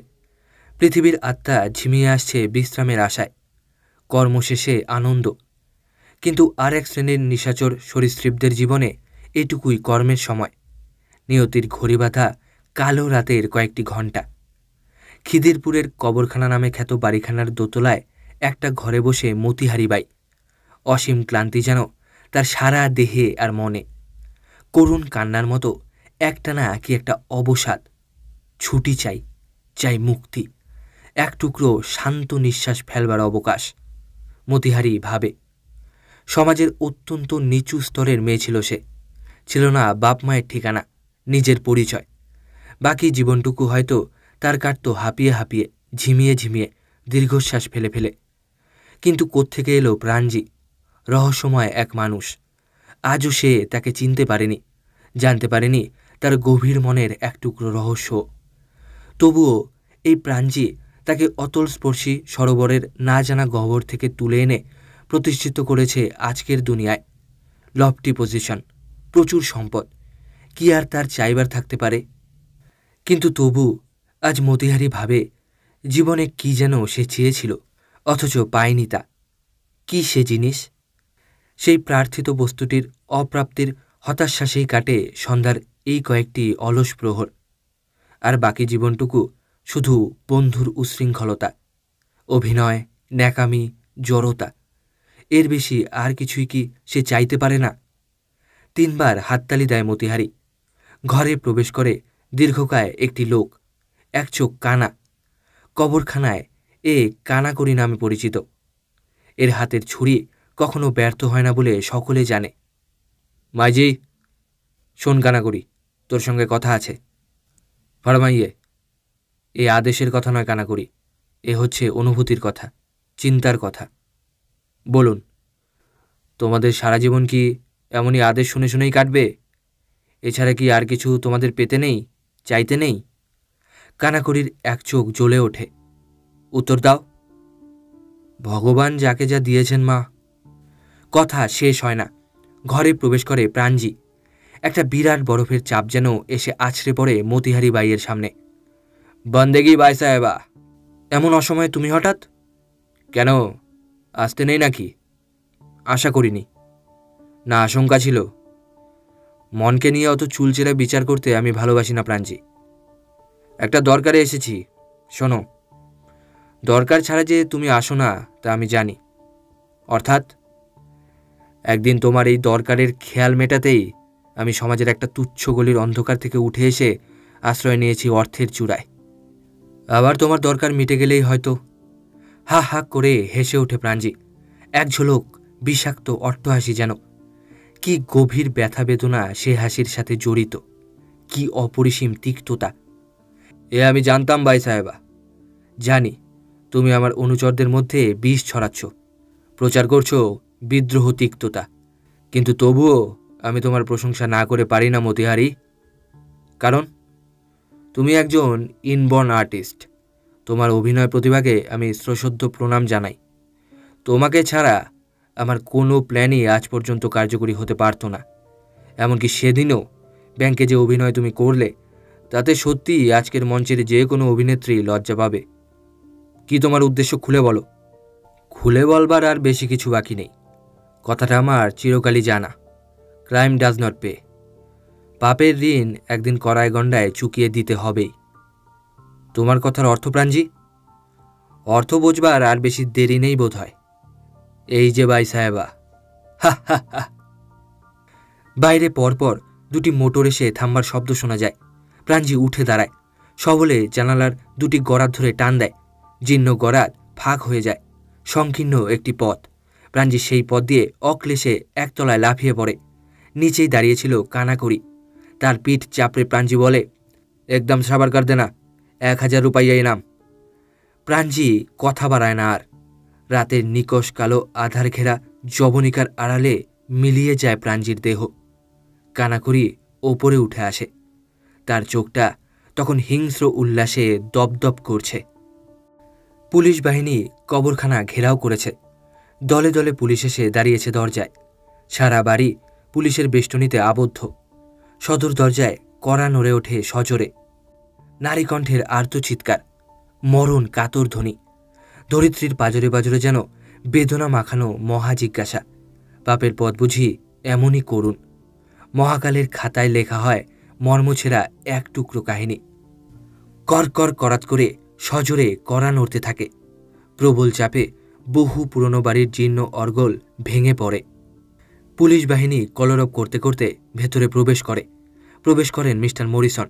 পৃথিবীর আত্মা ঝিমিয়ে আসছে বিশ্রামের আশায়। কর্মশেষে আনন্দ, কিন্তু আর এক শ্রেণীর নিশাচর সরীসৃপদের জীবনে এটুকুই কর্মের সময়। নিয়তির ঘড়ি বাঁধা কালো রাতের কয়েকটি ঘণ্টা। খিদিরপুরের কবরখানা নামে খ্যাত বাড়িখানার দোতলায় একটা ঘরে বসে মতিহারি বাই। অসীম ক্লান্তি যেন তার সারা দেহে আর মনে। করুণ কান্নার মতো একটানা কি একটা অবসাদ। ছুটি চাই, চাই মুক্তি, এক টুকরো শান্ত নিঃশ্বাস ফেলবার অবকাশ। মতিহারি ভাবে, সমাজের অত্যন্ত নিচু স্তরের মেয়ে ছিল সে, ছিল না বাপ মায়ের ঠিকানা, নিজের পরিচয়। বাকি জীবনটুকু হয়তো তার কাটত হাঁপিয়ে হাঁপিয়ে, ঝিমিয়ে ঝিমিয়ে, দীর্ঘশ্বাস ফেলে ফেলে। কিন্তু কোত্থেকে এলো প্রাণজি, রহস্যময় এক মানুষ। আজও সে তাকে চিনতে পারেনি, জানতে পারেনি তার গভীর মনের এক টুকরো রহস্য। তবুও এই প্রাণজি তাকে অতলস্পর্শী সরোবরের না জানা গহ্বর থেকে তুলে এনে প্রতিষ্ঠিত করেছে আজকের দুনিয়ায়। লফটি পজিশন, প্রচুর সম্পদ, কি আর তার চাইবার থাকতে পারে? কিন্তু তবু আজ মতিহারি ভাবে, জীবনে কি যেন সে চেয়েছিল অথচ পায়নি। তা কি সে জিনিস? সেই প্রার্থিত বস্তুটির অপ্রাপ্তির হতাশ্বাসেই কাটে সন্ধ্যার এই কয়েকটি অলস প্রহর। আর বাকি জীবনটুকু শুধু বন্ধুর উচ্ছৃঙ্খলতা, অভিনয়, ন্যাকামি, জড়তা, এর বেশি আর কিছুই কি সে চাইতে পারে না? 3 বার হাততালি দেয় মতিহারি। ঘরে প্রবেশ করে দীর্ঘকায় একটি লোক, এক চোখ কানা, কবরখানায় এ কানাকড়ি নামে পরিচিত। এর হাতের ছুরি কখনো ব্যর্থ হয় না বলে সকলে জানে। মাইজি, শোন কানাকড়ি, তোর সঙ্গে কথা আছে। ফারমাইয়ে, এ আদেশের কথা নয় কানাকড়ি, এ হচ্ছে অনুভূতির কথা, চিন্তার কথা। বলুন, তোমাদের সারা জীবন কি এমনই আদেশ শুনে শুনেই কাটবে? এছাড়া কি আর কিছু তোমাদের পেতে নেই, চাইতে নেই? কানাকড়ির এক চোখ জ্বলে ওঠে। উত্তর দাও। ভগবান যাকে যা দিয়েছেন মা। কথা শেষ হয় না, ঘরে প্রবেশ করে প্রাণজি। একটা বিরাট বরফের চাপ যেন এসে আছড়ে পড়ে মতিহারি বাইয়ের সামনে। বন্দেগি বাই সাহেবা। এমন অসময়ে তুমি হঠাৎ? কেন, আসতে নেই নাকি? আশা করিনি। না আশঙ্কা ছিল? মনকে নিয়ে অত চুলচেরা বিচার করতে আমি ভালোবাসি না প্রাণজি। একটা দরকারে এসেছি, শোনো। দরকার ছাড়া যে তুমি আসো না তা আমি জানি। অর্থাৎ একদিন তোমার এই দরকারের খেয়াল মেটাতেই আমি সমাজের একটা তুচ্ছ গলির অন্ধকার থেকে উঠে এসে আশ্রয় নিয়েছি অর্থের চূড়ায়। আবার তোমার দরকার মিটে গেলেই হয়তো। হা হা করে হেসে ওঠে প্রাণজি। এক ঝলক বিষাক্ত অট্টহাসি যেন। কি গভীর ব্যথা বেদনা সে হাসির সাথে জড়িত, কি অপরিসীম তিক্ততা। এ আমি জানতাম বাই সাহেবা। জানি তুমি আমার অনুচরদের মধ্যে বিষ ছড়াচ্ছ, প্রচার করছো বিদ্রোহ তিক্ততা। কিন্তু তবুও আমি তোমার প্রশংসা না করে পারি না মতিহারি। কারণ তুমি একজন ইনবর্ন আর্টিস্ট। তোমার অভিনয় প্রতিভাকে আমি শ্রদ্ধ প্রণাম জানাই। তোমাকে ছাড়া আমার কোনো প্ল্যানই আজ পর্যন্ত কার্যকরী হতে পারত না। এমনকি সেদিনও ব্যাংকে যে অভিনয় তুমি করলে, তাতে সত্যিই আজকের মঞ্চের যে কোনো অভিনেত্রী লজ্জা পাবে। কি তোমার উদ্দেশ্য খুলে বলো। খুলে বলবার আর বেশি কিছু বাকি নেই। কথাটা আমার চিরকালই জানা। Crime does not pay. পাপের ঋণ একদিন কড়ায় গণ্ডায় চুকিয়ে দিতে হবেই। তোমার কথার অর্থ প্রাণজি? অর্থ বোঝবার আর বেশি দেরি নেই বোধ হয়। এই যে বাই সাহেবা। হা হা হা। বাইরে পরপর দুটি মোটর এসে থামবার শব্দ শোনা যায়। প্রাণজি উঠে দাঁড়ায়, সবলে জানালার দুটি গরাদ ধরে টান দেয়। জীর্ণ গরাদ ফাঁক হয়ে যায়। সংকীর্ণ একটি পথ। প্রাণজি সেই পথ দিয়ে অক্লেশে একতলায় লাফিয়ে পড়ে। নিচেই দাঁড়িয়েছিল কানাকড়ি। তার পিঠ চাপড়ে প্রাণজি বলে, একদম সাবার কর দেনা, 1000 রুপাইয়া ইনাম। প্রাণজি কথা বাড়ায় না আর। রাতের নিকষ কালো আধার ঘেরা জবনিকার আড়ালে মিলিয়ে যায় প্রাণজির দেহ। কানাকড়ি ওপরে উঠে আসে। তার চোখটা তখন হিংস্র উল্লাসে দপদপ করছে। পুলিশ বাহিনী কবরখানা ঘেরাও করেছে। দলে দলে পুলিশ এসে দাঁড়িয়েছে দরজায়। সারা বাড়ি পুলিশের বেষ্টনীতে আবদ্ধ। সদর দরজায় কড়া নড়ে ওঠে সজোরে। নারীকণ্ঠের আর্ত চিৎকার, মরণ কাতর ধ্বনি। ধরিত্রীর পাজরে পাজরে যেন বেদনা মাখানো মহা জিজ্ঞাসা। পাপের পথ বুঝি এমনই করুন। মহাকালের খাতায় লেখা হয় মর্মছেরা এক টুকরো কাহিনী। করকর করাত করে সজোরে কড়া নড়তে থাকে। প্রবল চাপে বহু পুরনো বাড়ির জীর্ণ অর্গল ভেঙে পড়ে। পুলিশ বাহিনী কলরব করতে করতে ভেতরে প্রবেশ করেন মিস্টার মরিসন,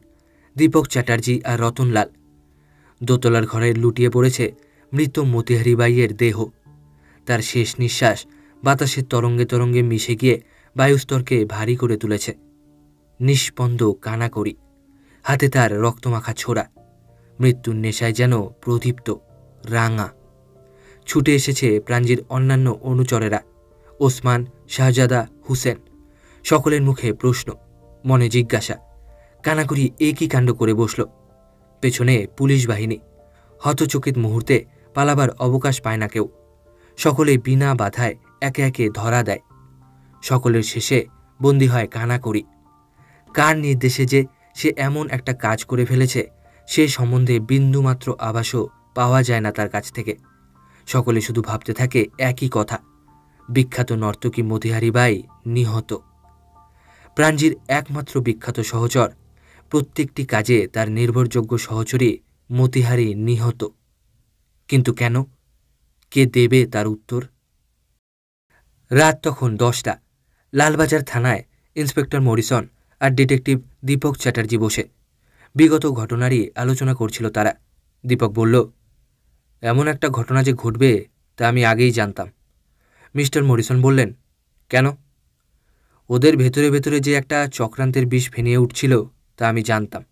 দীপক চ্যাটার্জি আর রতনলাল। দোতলার ঘরে লুটিয়ে পড়েছে মৃত মতিহারি বাইয়ের দেহ। তার শেষ নিঃশ্বাস বাতাসের তরঙ্গে তরঙ্গে মিশে গিয়ে বায়ুস্তরকে ভারী করে তুলেছে। নিষ্পন্দ কানাকড়ি, হাতে তার রক্তমাখা ছোড়া। মৃত্যুর নেশায় যেন প্রদীপ্ত, রাঙা। ছুটে এসেছে প্রাণজির অন্যান্য অনুচরেরা, ওসমান, শাহজাদা, হুসেন। সকলের মুখে প্রশ্ন, মনে জিজ্ঞাসা। কানাকড়ি একই কাণ্ড করে বসল। পেছনে পুলিশ বাহিনী। হতচকিত মুহূর্তে পালাবার অবকাশ পায় না কেউ। সকলে বিনা বাধায় একে একে ধরা দেয়। সকলের শেষে বন্দী হয় কানাকড়ি। কার নির্দেশে যে সে এমন একটা কাজ করে ফেলেছে সে সম্বন্ধে বিন্দুমাত্র আভাসও পাওয়া যায় না তার কাছ থেকে। সকলে শুধু ভাবতে থাকে একই কথা, বিখ্যাত নর্তকী মতিহারি বাই নিহত। প্রাণজির একমাত্র বিখ্যাত সহচর, প্রত্যেকটি কাজে তার নির্ভরযোগ্য সহচরী মতিহারি নিহত। কিন্তু কেন? কে দেবে তার উত্তর? রাত তখন 10টা। লালবাজার থানায় ইন্সপেক্টর মরিসন আর ডিটেকটিভ দীপক চ্যাটার্জি বসে বিগত ঘটনারই আলোচনা করছিল তারা। দীপক বলল, এমন একটা ঘটনা যে ঘটবে তা আমি আগেই জানতাম। মিস্টার মরিসন বললেন, কেন? ওদের ভেতরে ভেতরে যে একটা চক্রান্তের বিষ ফেনিয়ে উঠছিল তা আমি জানতাম,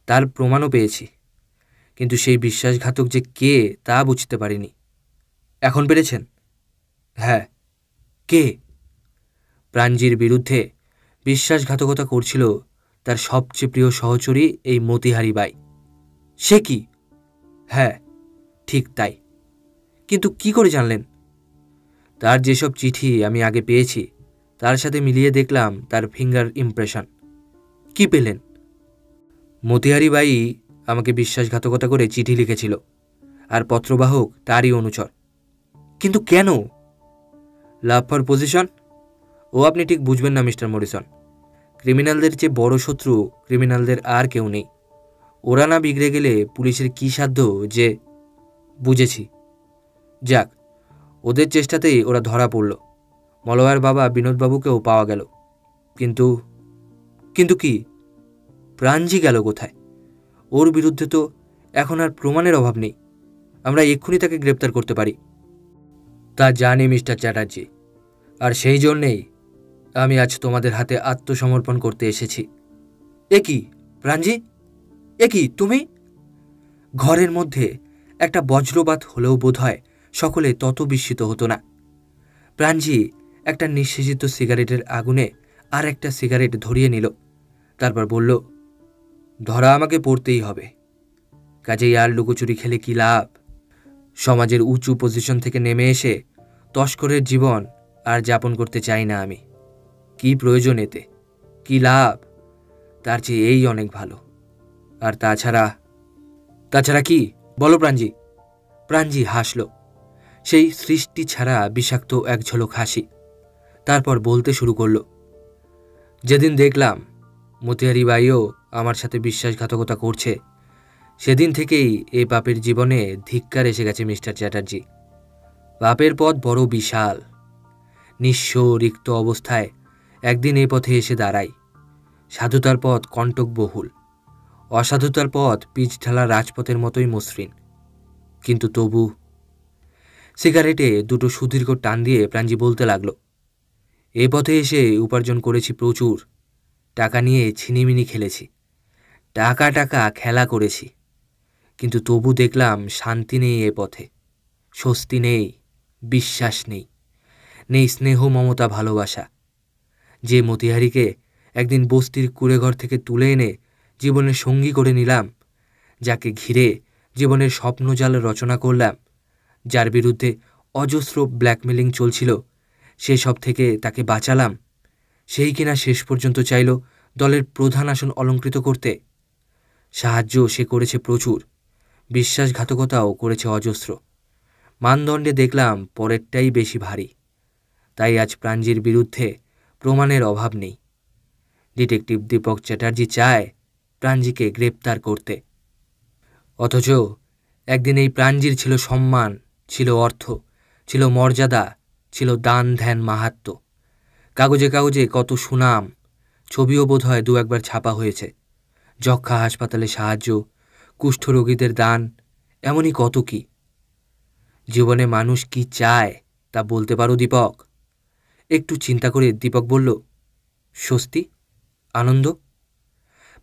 তার প্রমাণও পেয়েছি, কিন্তু সেই বিশ্বাসঘাতক যে কে তা বুঝতে পারিনি। এখন পেরেছেন? হ্যাঁ। কে? প্রাঞ্জির বিরুদ্ধে বিশ্বাসঘাতকতা করছিল তার সবচেয়ে প্রিয় সহচরী এই মতিহারি বাই। সে কি? হ্যাঁ, ঠিক তাই। কিন্তু কি করে জানলেন? তার যেসব চিঠি আমি আগে পেয়েছি তার সাথে মিলিয়ে দেখলাম তার ফিঙ্গার ইমপ্রেশন। কি পেলেন? মতিহারি বাই আমাকে বিশ্বাসঘাতকতা করে চিঠি লিখেছিল, আর পত্রবাহক তারই অনুচর। কিন্তু কেন? Love for position? ও আপনি ঠিক বুঝবেন না মিস্টার মরিসন। ক্রিমিনালদের যে বড় শত্রু ক্রিমিনালদের আর কেউ নেই। ওরা না বিগড়ে গেলে পুলিশের কী সাধ্য যে। বুঝেছি। যাক, ওদের চেষ্টাতেই ওরা ধরা পড়ল। মলয়ার বাবা বিনোদবাবুকেও পাওয়া গেল। কিন্তু কিন্তু কি? প্রাঞ্জি গেল কোথায়? ওর বিরুদ্ধে তো এখন আর প্রমাণের অভাব নেই। আমরা এক্ষুনি তাকে গ্রেপ্তার করতে পারি। তা জানি মিস্টার চ্যাটার্জি, আর সেই জন্যেই আমি আজ তোমাদের হাতে আত্মসমর্পণ করতে এসেছি। এ কি প্রাঞ্জি? এ কি তুমি? ঘরের মধ্যে একটা বজ্রপাত হলেও বোধহয় সকলে তত বিস্মিত হতো না। প্রাঞ্জি একটা নিঃশেষিত সিগারেটের আগুনে আর একটা সিগারেট ধরিয়ে নিল, তারপর বলল, ধরা আমাকে পড়তেই হবে। কাজেই আর লুকোচুরি খেলে কি লাভ? সমাজের উঁচু পজিশন থেকে নেমে এসে তস্করের জীবন আর যাপন করতে চাই না আমি। কি প্রয়োজন এতে? কি লাভ? তার চেয়ে এই অনেক ভালো। আর তাছাড়া কি বলো প্রাঞ্জি? প্রাঞ্জি হাসল, সেই সৃষ্টি ছাড়া বিষাক্ত এক ঝলক হাসি। তারপর বলতে শুরু করল, যেদিন দেখলাম মতিহারি বাইও আমার সাথে বিশ্বাসঘাতকতা করছে, সেদিন থেকেই এ পাপের জীবনে ধিক্কার এসে গেছে মিস্টার চ্যাটার্জি। পাপের পথ বড় বিশাল। নিঃস্ব রিক্ত অবস্থায় একদিন এ পথে এসে দাঁড়াই। সাধুতার পথ কণ্টকবহুল, অসাধুতার পথ পিচ ঢালা রাজপথের মতোই মসৃণ। কিন্তু তবু। সিগারেটে দুটো সুদীর্ঘ টান দিয়ে প্রাঞ্জি বলতে লাগল, এ পথে এসে উপার্জন করেছি প্রচুর। টাকা নিয়ে ছিনিমিনি খেলেছি, টাকা খেলা করেছি। কিন্তু তবু দেখলাম শান্তি নেই এ পথে, স্বস্তি নেই, বিশ্বাস নেই, নেই স্নেহ মমতা ভালোবাসা। যে মতিহারিকে একদিন বস্তির কুঁড়েঘর থেকে তুলে এনে জীবনের সঙ্গী করে নিলাম, যাকে ঘিরে জীবনের স্বপ্নজাল রচনা করলাম, যার বিরুদ্ধে অজস্র ব্ল্যাকমেলিং চলছিল, সেসব থেকে তাকে বাঁচালাম, সেই কিনা শেষ পর্যন্ত চাইল দলের প্রধান আসন অলঙ্কৃত করতে। সাহায্য সে করেছে প্রচুর, বিশ্বাসঘাতকতাও করেছে অজস্র। মানদণ্ডে দেখলাম পরেরটাই বেশি ভারী। তাই আজ প্রাঞ্জির বিরুদ্ধে প্রমাণের অভাব নেই। ডিটেকটিভ দীপক চ্যাটার্জি চায় প্রাঞ্জিকে গ্রেপ্তার করতে। অথচ একদিন এই প্রাঞ্জির ছিল সম্মান, ছিল অর্থ, ছিল মর্যাদা, ছিল দান ধ্যান মাহাত্ম্য। কাগজে কাগজে কত সুনাম, ছবিও বোধহয় দু একবার ছাপা হয়েছে। যক্ষা হাসপাতালে সাহায্য, কুষ্ঠরোগীদের দান, এমনই কত কি। জীবনে মানুষ কি চায় তা বলতে পারো দীপক? একটু চিন্তা করে দীপক বলল, স্বস্তি, আনন্দ।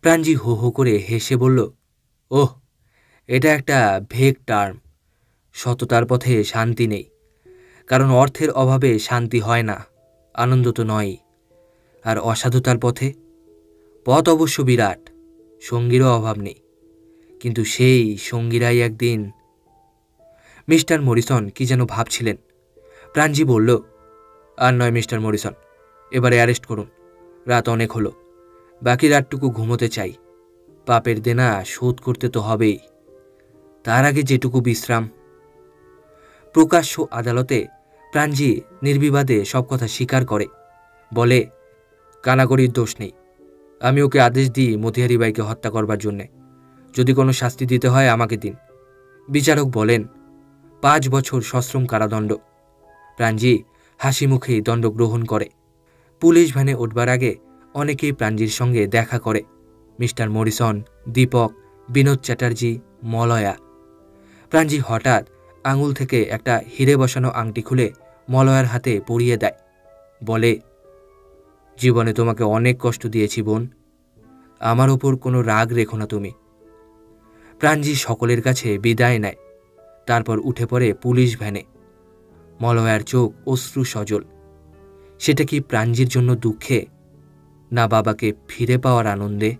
প্রাঞ্জি হো হো করে হেসে বলল, ওহ, এটা একটা ভেগ টার্ম। সততার পথে শান্তি নেই, কারণ অর্থের অভাবে শান্তি হয় না, আনন্দ তো নয়ই। আর অসাধুতার পথে? পথ অবশ্য বিরাট, সঙ্গীরও অভাব নেই, কিন্তু সেই সঙ্গীরাই একদিন। মিস্টার মরিসন কি যেন ভাবছিলেন। প্রাঞ্জি বলল, আর নয় মিস্টার মরিসন, এবারে অ্যারেস্ট করুন। রাত অনেক হলো, বাকি রাতটুকু ঘুমোতে চাই। পাপের দেনা শোধ করতে তো হবেই, তার আগে যেটুকু বিশ্রাম। প্রকাশ্য আদালতে প্রাঞ্জি নির্বিবাদে সব কথা স্বীকার করে, বলে, কানাগড়ির দোষ নেই। আমি ওকে আদেশ দিই মতিহারি বাইকে হত্যা করবার জন্যে। যদি কোনো শাস্তি দিতে হয় আমাকে দিন। বিচারক বলেন, 5 বছর সশ্রম কারাদণ্ড। প্রাঞ্জি হাসি মুখেই দণ্ড গ্রহণ করে। পুলিশ ভ্যানে উঠবার আগে অনেকেই প্রাঞ্জির সঙ্গে দেখা করে। মিস্টার মরিসন, দীপক, বিনোদ চ্যাটার্জি, মলয়া। প্রাঞ্জি হঠাৎ আঙুল থেকে একটা হিরে বসানো আংটি খুলে মলয়ার হাতে পরিয়ে দেয়। বলে, জীবনে তোমাকে অনেক কষ্ট দিয়েছি বোন, আমার ওপর কোনো রাগ রেখো না তুমি। প্রাঞ্জি সকলের কাছে বিদায় নেয়। তারপর উঠে পড়ে পুলিশ ভ্যানে। মলয়ার চোখ অশ্রু সজল। সেটা কি প্রাঞ্জির জন্য দুঃখে, না বাবাকে ফিরে পাওয়ার আনন্দে?